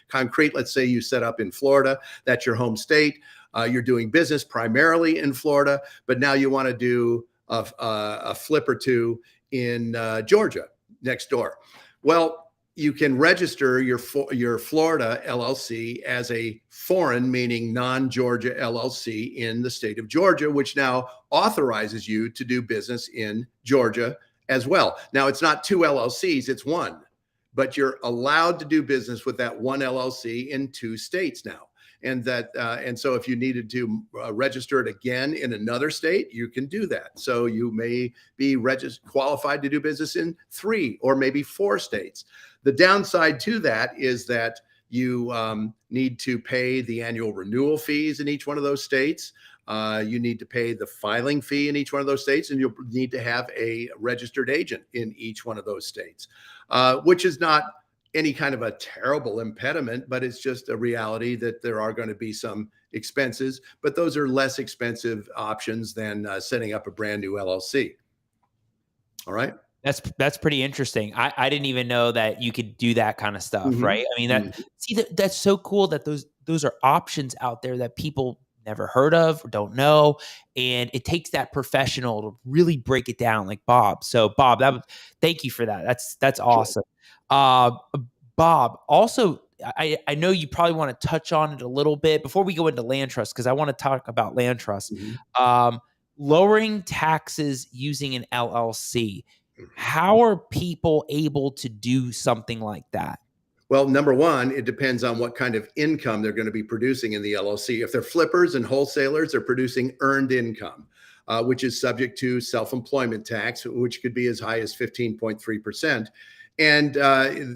concrete, let's say you set up in Florida, that's your home state. You're doing business primarily in Florida, but now you want to do a flip or two in Georgia next door. Well, you can register your Florida LLC as a foreign, meaning non-Georgia LLC in the state of Georgia, which now authorizes you to do business in Georgia as well. Now, it's not two LLCs, it's one, but you're allowed to do business with that one LLC in two states now. And so if you needed to register it again in another state, you can do that. So you may be qualified to do business in 3 or maybe 4 states. The downside to that is that you need to pay the annual renewal fees in each one of those states. You need to pay the filing fee in each one of those states, and you'll need to have a registered agent in each one of those states, which is not any kind of a terrible impediment, but it's just a reality that there are going to be some expenses, but those are less expensive options than setting up a brand new LLC. All right. That's pretty interesting. I didn't even know that you could do that kind of stuff, Mm-hmm. right? I mean, Mm-hmm. that's so cool that those are options out there that people never heard of or don't know, and it takes that professional to really break it down, like Bob. So, Bob, thank you for that. That's awesome. Uh, Bob, also, I know you probably want to touch on it a little bit before we go into land trust, because I want to talk about land trust. Mm-hmm. Lowering taxes using an LLC. Mm-hmm. How are people able to do something like that? Well, number one, it depends on what kind of income they're going to be producing in the LLC. If they're flippers and wholesalers, they're producing earned income, which is subject to self-employment tax, which could be as high as 15.3%. And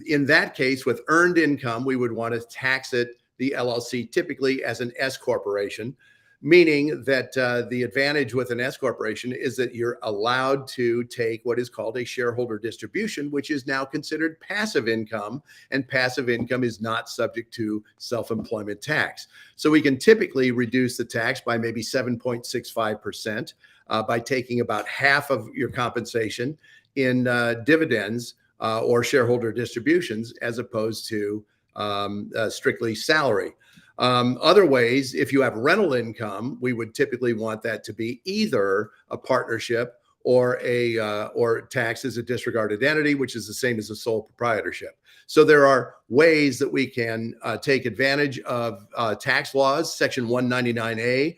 in that case, with earned income, we would want to tax the LLC, typically as an S corporation, meaning that the advantage with an S corporation is that you're allowed to take what is called a shareholder distribution, which is now considered passive income, and passive income is not subject to self-employment tax. So we can typically reduce the tax by maybe 7.65% by taking about half of your compensation in dividends or shareholder distributions, as opposed to strictly salary. Other ways, if you have rental income, we would typically want that to be either a partnership or taxed as a disregarded entity, which is the same as a sole proprietorship. So there are ways that we can take advantage of tax laws. Section 199A,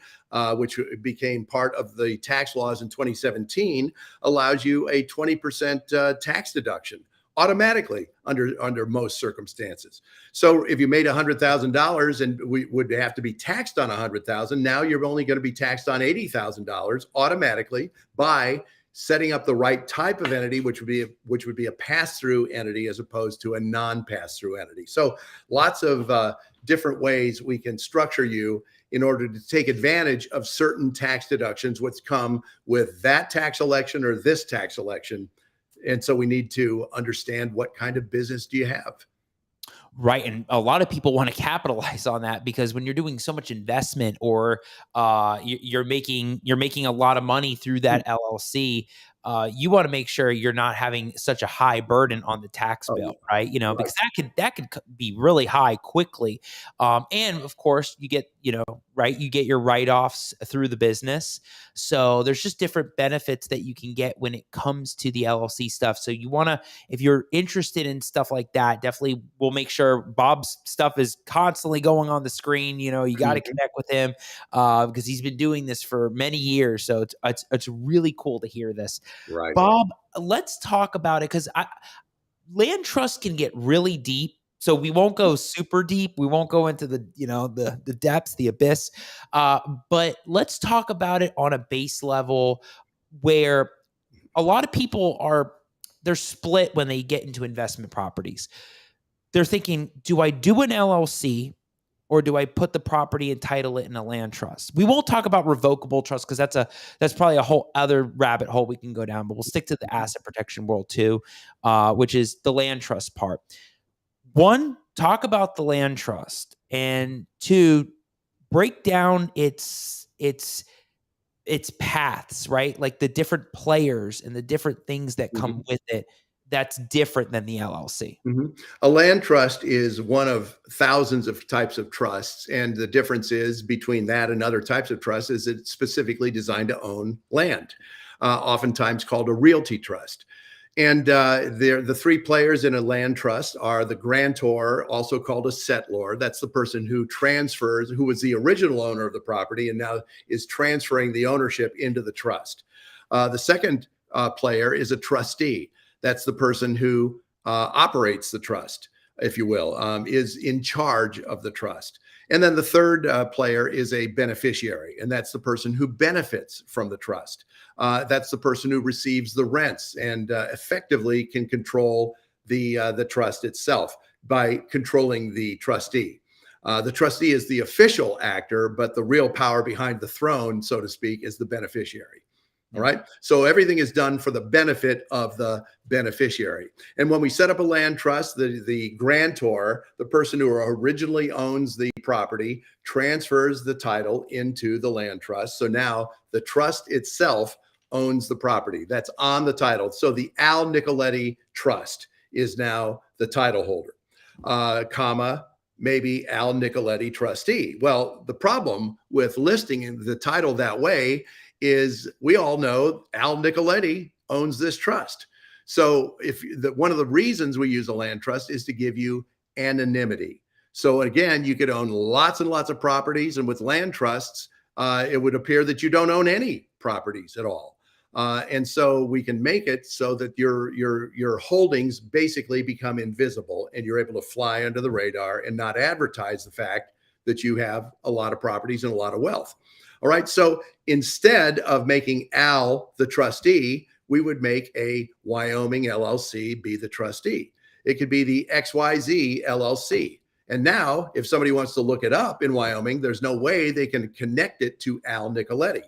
which became part of the tax laws in 2017, allows you a 20% tax deduction automatically under most circumstances. So if you made $100,000 and we would have to be taxed on $100,000, now you're only going to be taxed on $80,000 automatically by setting up the right type of entity, which would be a pass-through entity as opposed to a non-pass-through entity. So lots of different ways we can structure you in order to take advantage of certain tax deductions, which come with that tax election or this tax election. And so we need to understand what kind of business do you have. Right. And a lot of people want to capitalize on that, because when you're doing so much investment, or you're making a lot of money through that LLC, you want to make sure you're not having such a high burden on the tax bill, right? Right. Because that could be really high quickly. And of course, you get your write-offs through the business. So there's just different benefits that you can get when it comes to the LLC stuff. So you want to, if you're interested in stuff like that, definitely we'll make sure Bob's stuff is constantly going on the screen. You got to connect with him because he's been doing this for many years. So it's really cool to hear this. Right. Bob, let's talk about it, because land trust can get really deep. So we won't go super deep. We won't go into the depths, the abyss. But let's talk about it on a base level, where a lot of people they're split when they get into investment properties. They're thinking, do I do an LLC, or do I put the property and title it in a land trust? We won't talk about revocable trust, because that's probably a whole other rabbit hole we can go down, but we'll stick to the asset protection world too, which is the land trust part. One, talk about the land trust, and two, break down its paths, right? Like the different players and the different things that come with it that's different than the LLC. A land trust is one of thousands of types of trusts, and the difference is between that and other types of trusts is it's specifically designed to own land, oftentimes called a realty trust. And the three players in a land trust are the grantor, also called a settlor. That's the person who was the original owner of the property and now is transferring the ownership into the trust. The second player is a trustee. That's the person who operates the trust, if you will, is in charge of the trust. And then the third player is a beneficiary, and that's the person who benefits from the trust. That's the person who receives the rents and effectively can control the trust itself by controlling the trustee. The trustee is the official actor, but the real power behind the throne, so to speak, is the beneficiary. All right. So everything is done for the benefit of the beneficiary. And when we set up a land trust, the grantor, the person who originally owns the property, transfers the title into the land trust. So now the trust itself owns the property. That's on the title. So the Al Nicoletti Trust is now the title holder, maybe Al Nicoletti Trustee. Well, the problem with listing the title that way is we all know Al Nicoletti owns this trust. So one of the reasons we use a land trust is to give you anonymity. So again, you could own lots and lots of properties, and with land trusts, it would appear that you don't own any properties at all. And so we can make it so that your holdings basically become invisible, and you're able to fly under the radar and not advertise the fact that you have a lot of properties and a lot of wealth. All right. So instead of making Al the trustee, we would make a Wyoming LLC be the trustee. It could be the XYZ LLC. And now, if somebody wants to look it up in Wyoming, there's no way they can connect it to Al Nicoletti.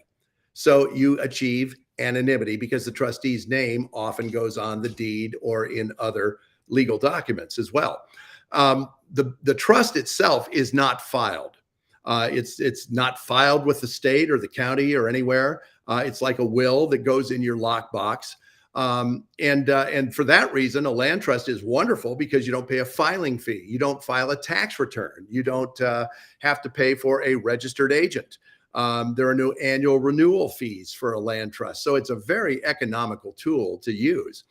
So you achieve anonymity because the trustee's name often goes on the deed or in other legal documents as well. The trust itself is not filed. It's not filed with the state or the county or anywhere. It's like a will that goes in your lockbox. And for that reason, a land trust is wonderful because you don't pay a filing fee. You don't file a tax return. You don't have to pay for a registered agent. There are no annual renewal fees for a land trust. So it's a very economical tool to use.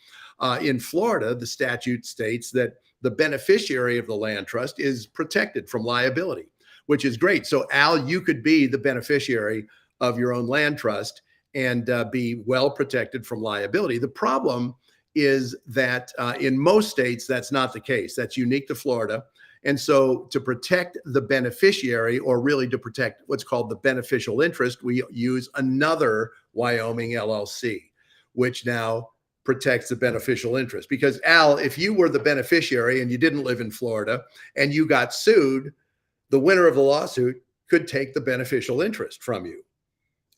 In Florida, the statute states that the beneficiary of the land trust is protected from liability, which is great. So Al, you could be the beneficiary of your own land trust and be well protected from liability. The problem is that in most states, that's not the case. That's unique to Florida. And so to protect the beneficiary, or really to protect what's called the beneficial interest, we use another Wyoming LLC, which now protects the beneficial interest. Because Al, if you were the beneficiary and you didn't live in Florida and you got sued, the winner of the lawsuit could take the beneficial interest from you.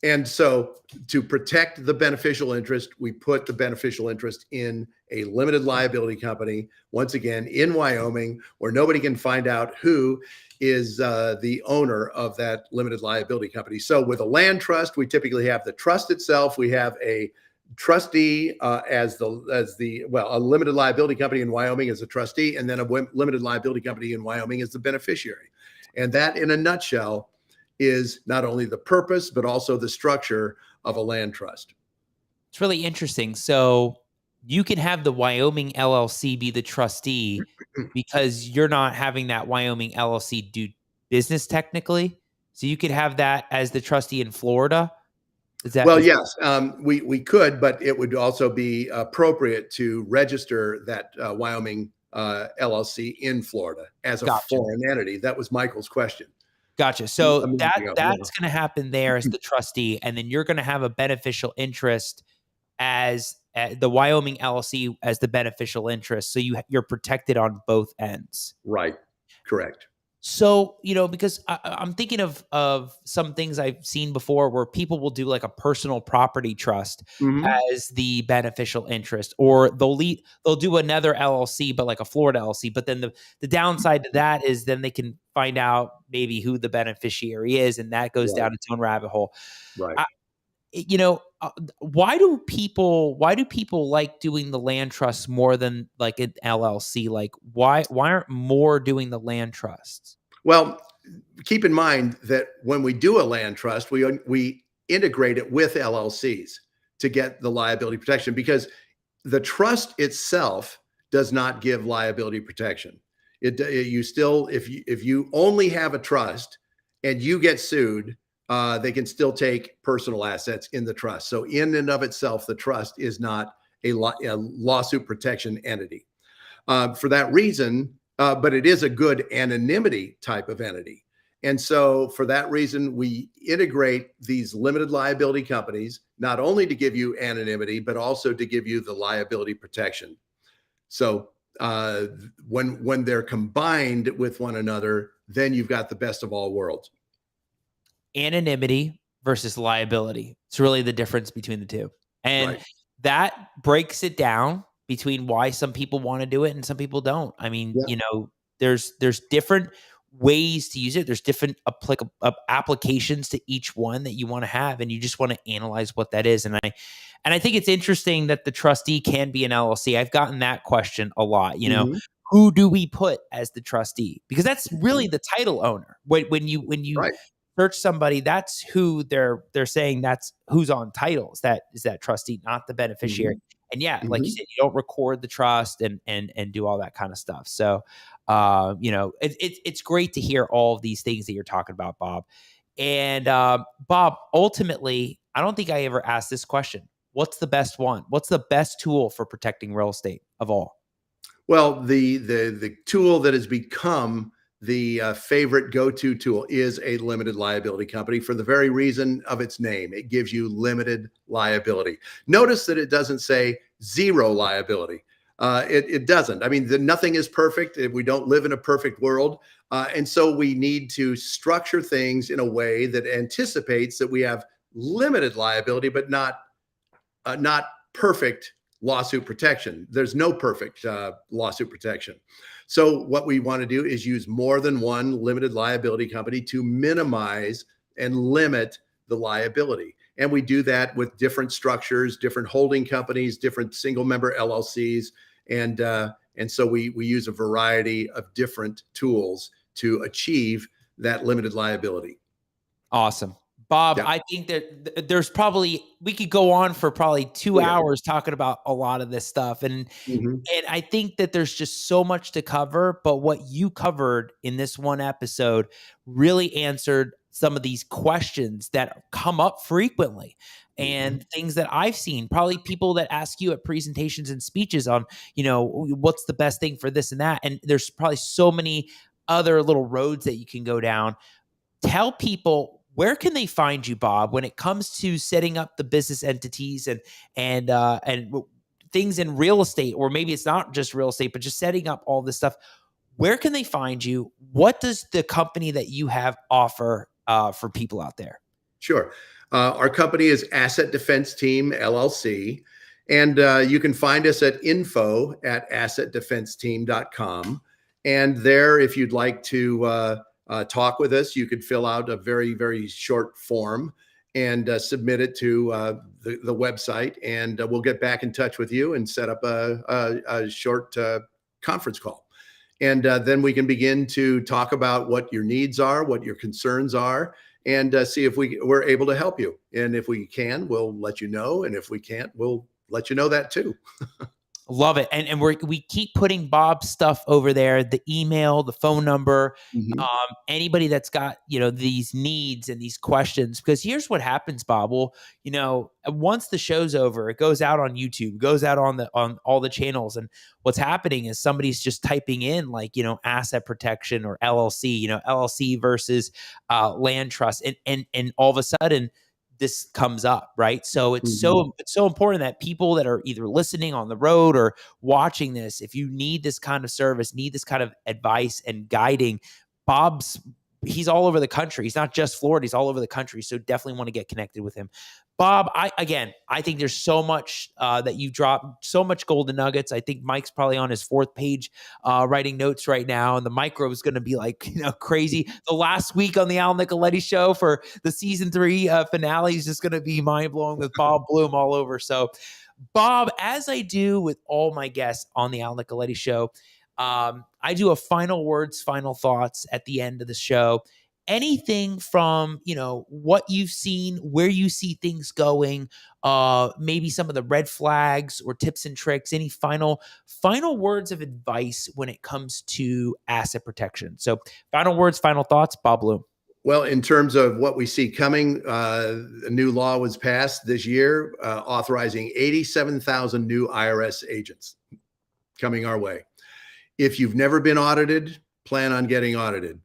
And so to protect the beneficial interest, we put the beneficial interest in a limited liability company, once again, in Wyoming, where nobody can find out who is the owner of that limited liability company. So with a land trust, we typically have the trust itself. We have a trustee as a limited liability company in Wyoming as a trustee, and then a limited liability company in Wyoming as the beneficiary. And that, in a nutshell, is not only the purpose, but also the structure of a land trust. It's really interesting. So you can have the Wyoming LLC be the trustee because you're not having that Wyoming LLC do business technically. So you could have that as the trustee in Florida. Yes, we could, but it would also be appropriate to register that Wyoming LLC in Florida as a foreign entity. That was Michael's question. Gotcha. So that's going to happen there as the trustee, and then you're going to have a beneficial interest as the Wyoming LLC as the beneficial interest. So you're protected on both ends. Right. Correct. So, because I'm thinking of some things I've seen before where people will do like a personal property trust as the beneficial interest, or they'll do another LLC, but like a Florida LLC. But then the downside to that is then they can find out maybe who the beneficiary is, and that goes down its own rabbit hole. Right. Why do people like doing the land trusts more than like an LLC? Like why aren't more doing the land trusts? Well, keep in mind that when we do a land trust, we integrate it with LLCs to get the liability protection, because the trust itself does not give liability protection. If you only have a trust and you get sued, they can still take personal assets in the trust. So in and of itself, the trust is not a lawsuit protection entity. For that reason, but it is a good anonymity type of entity. And so for that reason, we integrate these limited liability companies, not only to give you anonymity, but also to give you the liability protection. So when they're combined with one another, then you've got the best of all worlds. Anonymity versus liability. It's really the difference between the two. And that breaks it down between why some people want to do it and some people don't. I mean, there's different ways to use it. There's different applications to each one that you want to have, and you just want to analyze what that is. And I think it's interesting that the trustee can be an LLC. I've gotten that question a lot. Who do we put as the trustee? Because that's really the title owner. When you search somebody, that's who they're saying that's who's on titles. That is that trustee, not the beneficiary. And like you said, you don't record the trust and do all that kind of stuff. So, it's great to hear all of these things that you're talking about, Bob. And Bob, ultimately, I don't think I ever asked this question. What's the best one? What's the best tool for protecting real estate of all? Well, the tool that has become the favorite go-to tool is a limited liability company, for the very reason of its name. It gives you limited liability. Notice that it doesn't say zero liability. It doesn't. I mean, nothing is perfect. We don't live in a perfect world. And so we need to structure things in a way that anticipates that we have limited liability, but not perfect lawsuit protection. There's no perfect lawsuit protection. So what we want to do is use more than one limited liability company to minimize and limit the liability. And we do that with different structures, different holding companies, different single member LLCs. And so we use a variety of different tools to achieve that limited liability. Awesome. Bob, Yeah. I think that there's probably, we could go on for probably 2 Oh, yeah. hours talking about a lot of this stuff. Mhm. And I think that there's just so much to cover, but what you covered in this one episode really answered some of these questions that come up frequently Mhm. and things that I've seen. Probably people that ask you at presentations and speeches on, what's the best thing for this and that. And there's probably so many other little roads that you can go down. Tell people, where can they find you, Bob, when it comes to setting up the business entities and things in real estate, or maybe it's not just real estate, but just setting up all this stuff. Where can they find you? What does the company that you have offer for people out there? Sure. Our company is Asset Defense Team LLC, and you can find us at info@assetdefenseteam.com. And there, if you'd like to talk with us, you could fill out a very, very short form and submit it to the website, and we'll get back in touch with you and set up a short conference call. And then we can begin to talk about what your needs are, what your concerns are, and see if we're able to help you. And if we can, we'll let you know. And if we can't, we'll let you know that too. Love it. And we keep putting Bob's stuff over there, the email, the phone number, Mhm. anybody that's got, these needs and these questions. Because here's what happens, Bob. Well, once the show's over, it goes out on YouTube, goes out on all the channels. And what's happening is somebody's just typing in like, asset protection or LLC, LLC versus land trust. And all of a sudden, this comes up, right? So Mhm. it's so important that people that are either listening on the road or watching this, if you need this kind of service, need this kind of advice and guiding, Bob's he's all over the country. He's not just Florida, he's all over the country. So definitely want to get connected with him. Bob, I think there's so much that you've dropped, so much golden nuggets. I think Mike's probably on his 4th page writing notes right now, and the micro is going to be like crazy. The last week on the Al Nicoletti Show for the season 3 finale is just going to be mind blowing with Bob Bluhm all over. So, Bob, as I do with all my guests on the Al Nicoletti Show, I do a final words, final thoughts at the end of the show. Anything from, what you've seen, where you see things going, maybe some of the red flags or tips and tricks, any final words of advice when it comes to asset protection. So final words, final thoughts, Bob Bluhm. Well, in terms of what we see coming, a new law was passed this year authorizing 87,000 new IRS agents coming our way. If you've never been audited, plan on getting audited.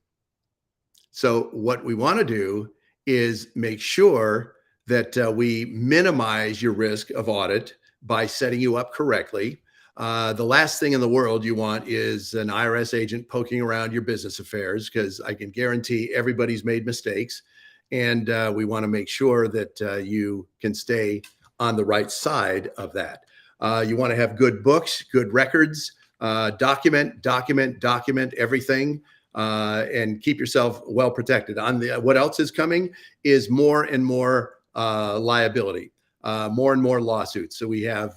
So what we want to do is make sure that we minimize your risk of audit by setting you up correctly. The last thing in the world you want is an IRS agent poking around your business affairs, because I can guarantee everybody's made mistakes. And we want to make sure that you can stay on the right side of that. You want to have good books, good records, document everything. And keep yourself well protected. What else is coming is more and more liability, more and more lawsuits. So we have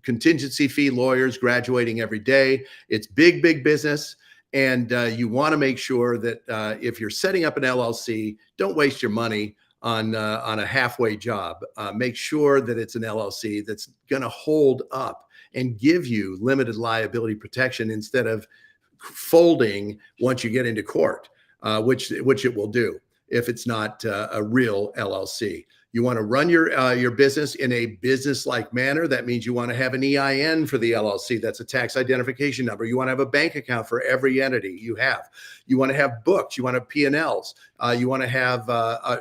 contingency fee lawyers graduating every day. It's big business. And you want to make sure that if you're setting up an LLC, don't waste your money on a halfway job. Make sure that it's an LLC that's going to hold up and give you limited liability protection instead of folding once you get into court, which it will do if it's not a real LLC. You want to run your business in a business-like manner. That means you want to have an EIN for the LLC. That's a tax identification number. You want to have a bank account for every entity you have. You want to have books. You want to have P&Ls. You want to have,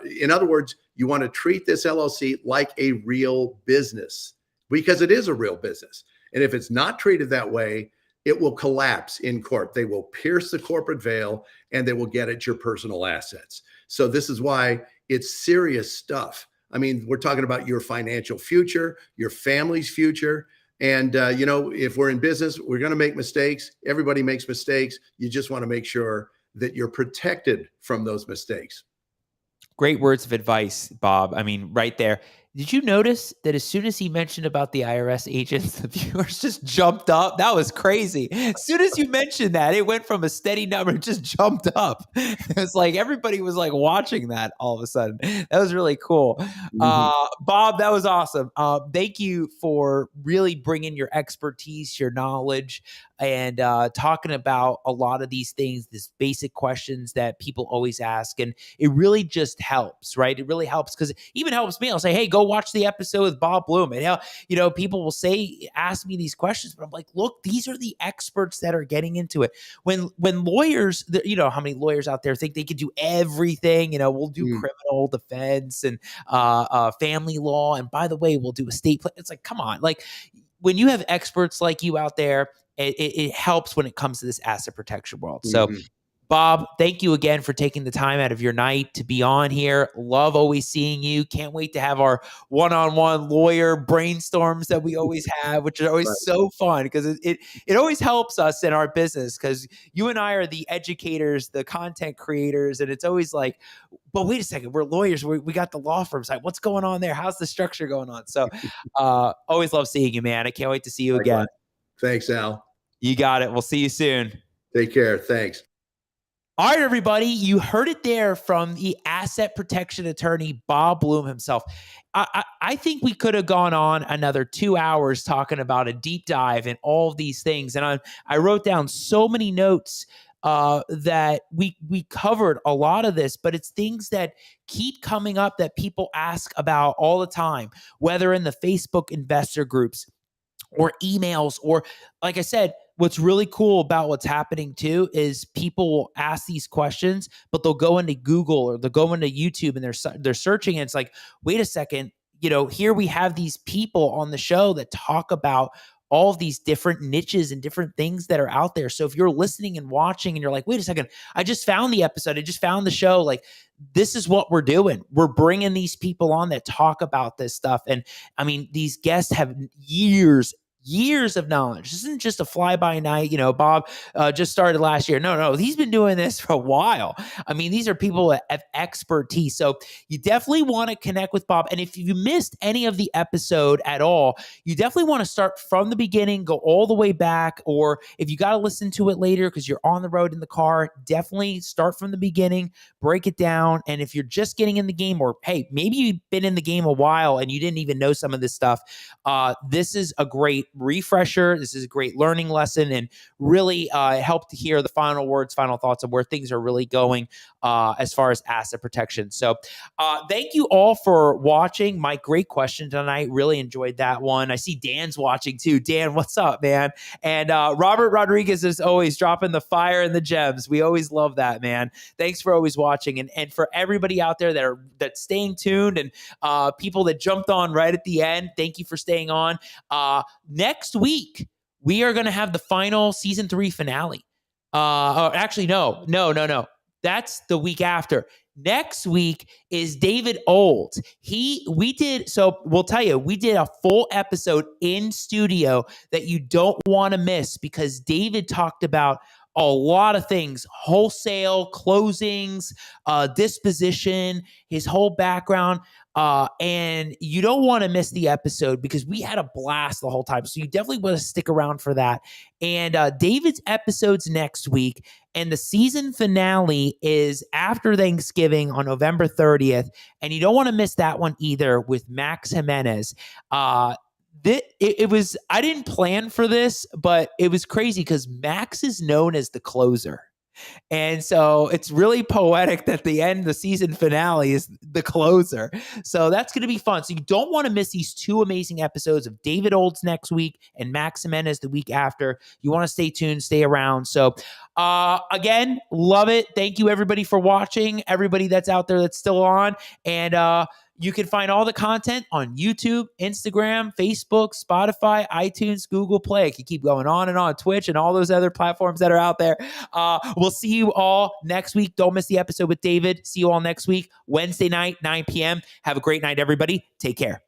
in other words, you want to treat this LLC like a real business, because it is a real business. And if it's not treated that way, it will collapse in court. They will pierce the corporate veil and they will get at your personal assets. So this is why it's serious stuff. I mean, we're talking about your financial future, your family's future. And, if we're in business, we're going to make mistakes. Everybody makes mistakes. You just want to make sure that you're protected from those mistakes. Great words of advice, Bob. I mean, right there. Did you notice that as soon as he mentioned about the IRS agents, the viewers just jumped up? That was crazy. As soon as you mentioned that, it went from a steady number, it just jumped up. It was like everybody was like watching that all of a sudden. That was really cool. Bob, that was awesome. Thank you for really bringing your expertise, your knowledge, and talking about a lot of these things, these basic questions that people always ask. And it really just helps, right? It really helps because it even helps me. I'll say, hey, go watch the episode with Bob Bluhm. And people will ask me these questions, but I'm like, look, these are the experts that are getting into it. When lawyers, how many lawyers out there think they can do everything? We'll do criminal defense and family law. And by the way, we'll do estate plan. It's like, come on. Like when you have experts like you out there, it helps when it comes to this asset protection world. So Bob, thank you again for taking the time out of your night to be on here. Love always seeing you. Can't wait to have our one-on-one lawyer brainstorms that we always have, which are always so fun because it always helps us in our business because you and I are the educators, the content creators, and it's always like, but wait a second, we're lawyers. We got the law firms. Like, what's going on there? How's the structure going on? So always love seeing you, man. I can't wait to see you again. Thanks, Al. You got it. We'll see you soon. Take care. Thanks. All right, everybody, you heard it there from the asset protection attorney, Bob Bluhm himself. I think we could have gone on another 2 hours talking about a deep dive in all of these things. And I wrote down so many notes that we covered a lot of this, but it's things that keep coming up that people ask about all the time, whether in the Facebook investor groups or emails, or like I said, what's really cool about what's happening too is people will ask these questions, but they'll go into Google or they'll go into YouTube and they're searching. And it's like, wait a second, here we have these people on the show that talk about all of these different niches and different things that are out there. So if you're listening and watching and you're like, wait a second, I just found the episode, I just found the show, like this is what we're doing. We're bringing these people on that talk about this stuff. And I mean, these guests have years of knowledge. This isn't just a fly-by-night, Bob just started last year. No, he's been doing this for a while. I mean, these are people that have expertise. So you definitely want to connect with Bob. And if you missed any of the episode at all, you definitely want to start from the beginning, go all the way back. Or if you got to listen to it later because you're on the road in the car, definitely start from the beginning, break it down. And if you're just getting in the game, or hey, maybe you've been in the game a while and you didn't even know some of this stuff, this is a great refresher. This is a great learning lesson and really help to hear the final words, final thoughts of where things are really going as far as asset protection. So thank you all for watching. Mike, great question tonight. Really enjoyed that one. I see Dan's watching too. Dan, what's up, man? And Robert Rodriguez is always dropping the fire and the gems. We always love that, man. Thanks for always watching. And for everybody out there that's staying tuned and people that jumped on right at the end, thank you for staying on. Next week, we are going to have the final season 3 finale. Actually, no. That's the week after. Next week is David Olds. We'll tell you, we did a full episode in studio that you don't want to miss because David talked about a lot of things: wholesale, closings, disposition, his whole background. And you don't want to miss the episode because we had a blast the whole time. So you definitely want to stick around for that. And David's episode's next week. And the season finale is after Thanksgiving on November 30th. And you don't want to miss that one either with Max Jimenez. It was, I didn't plan for this, but it was crazy because Max is known as the closer. And so it's really poetic that the end, the season finale is the closer. So that's going to be fun. So you don't want to miss these 2 amazing episodes of David Olds next week and Max Jimenez the week after. You want to stay tuned, stay around. So again, love it. Thank you everybody for watching, everybody that's out there that's still on. And you can find all the content on YouTube, Instagram, Facebook, Spotify, iTunes, Google Play. I can keep going on and on, Twitch, and all those other platforms that are out there. We'll see you all next week. Don't miss the episode with David. See you all next week, Wednesday night, 9 p.m. Have a great night, everybody. Take care.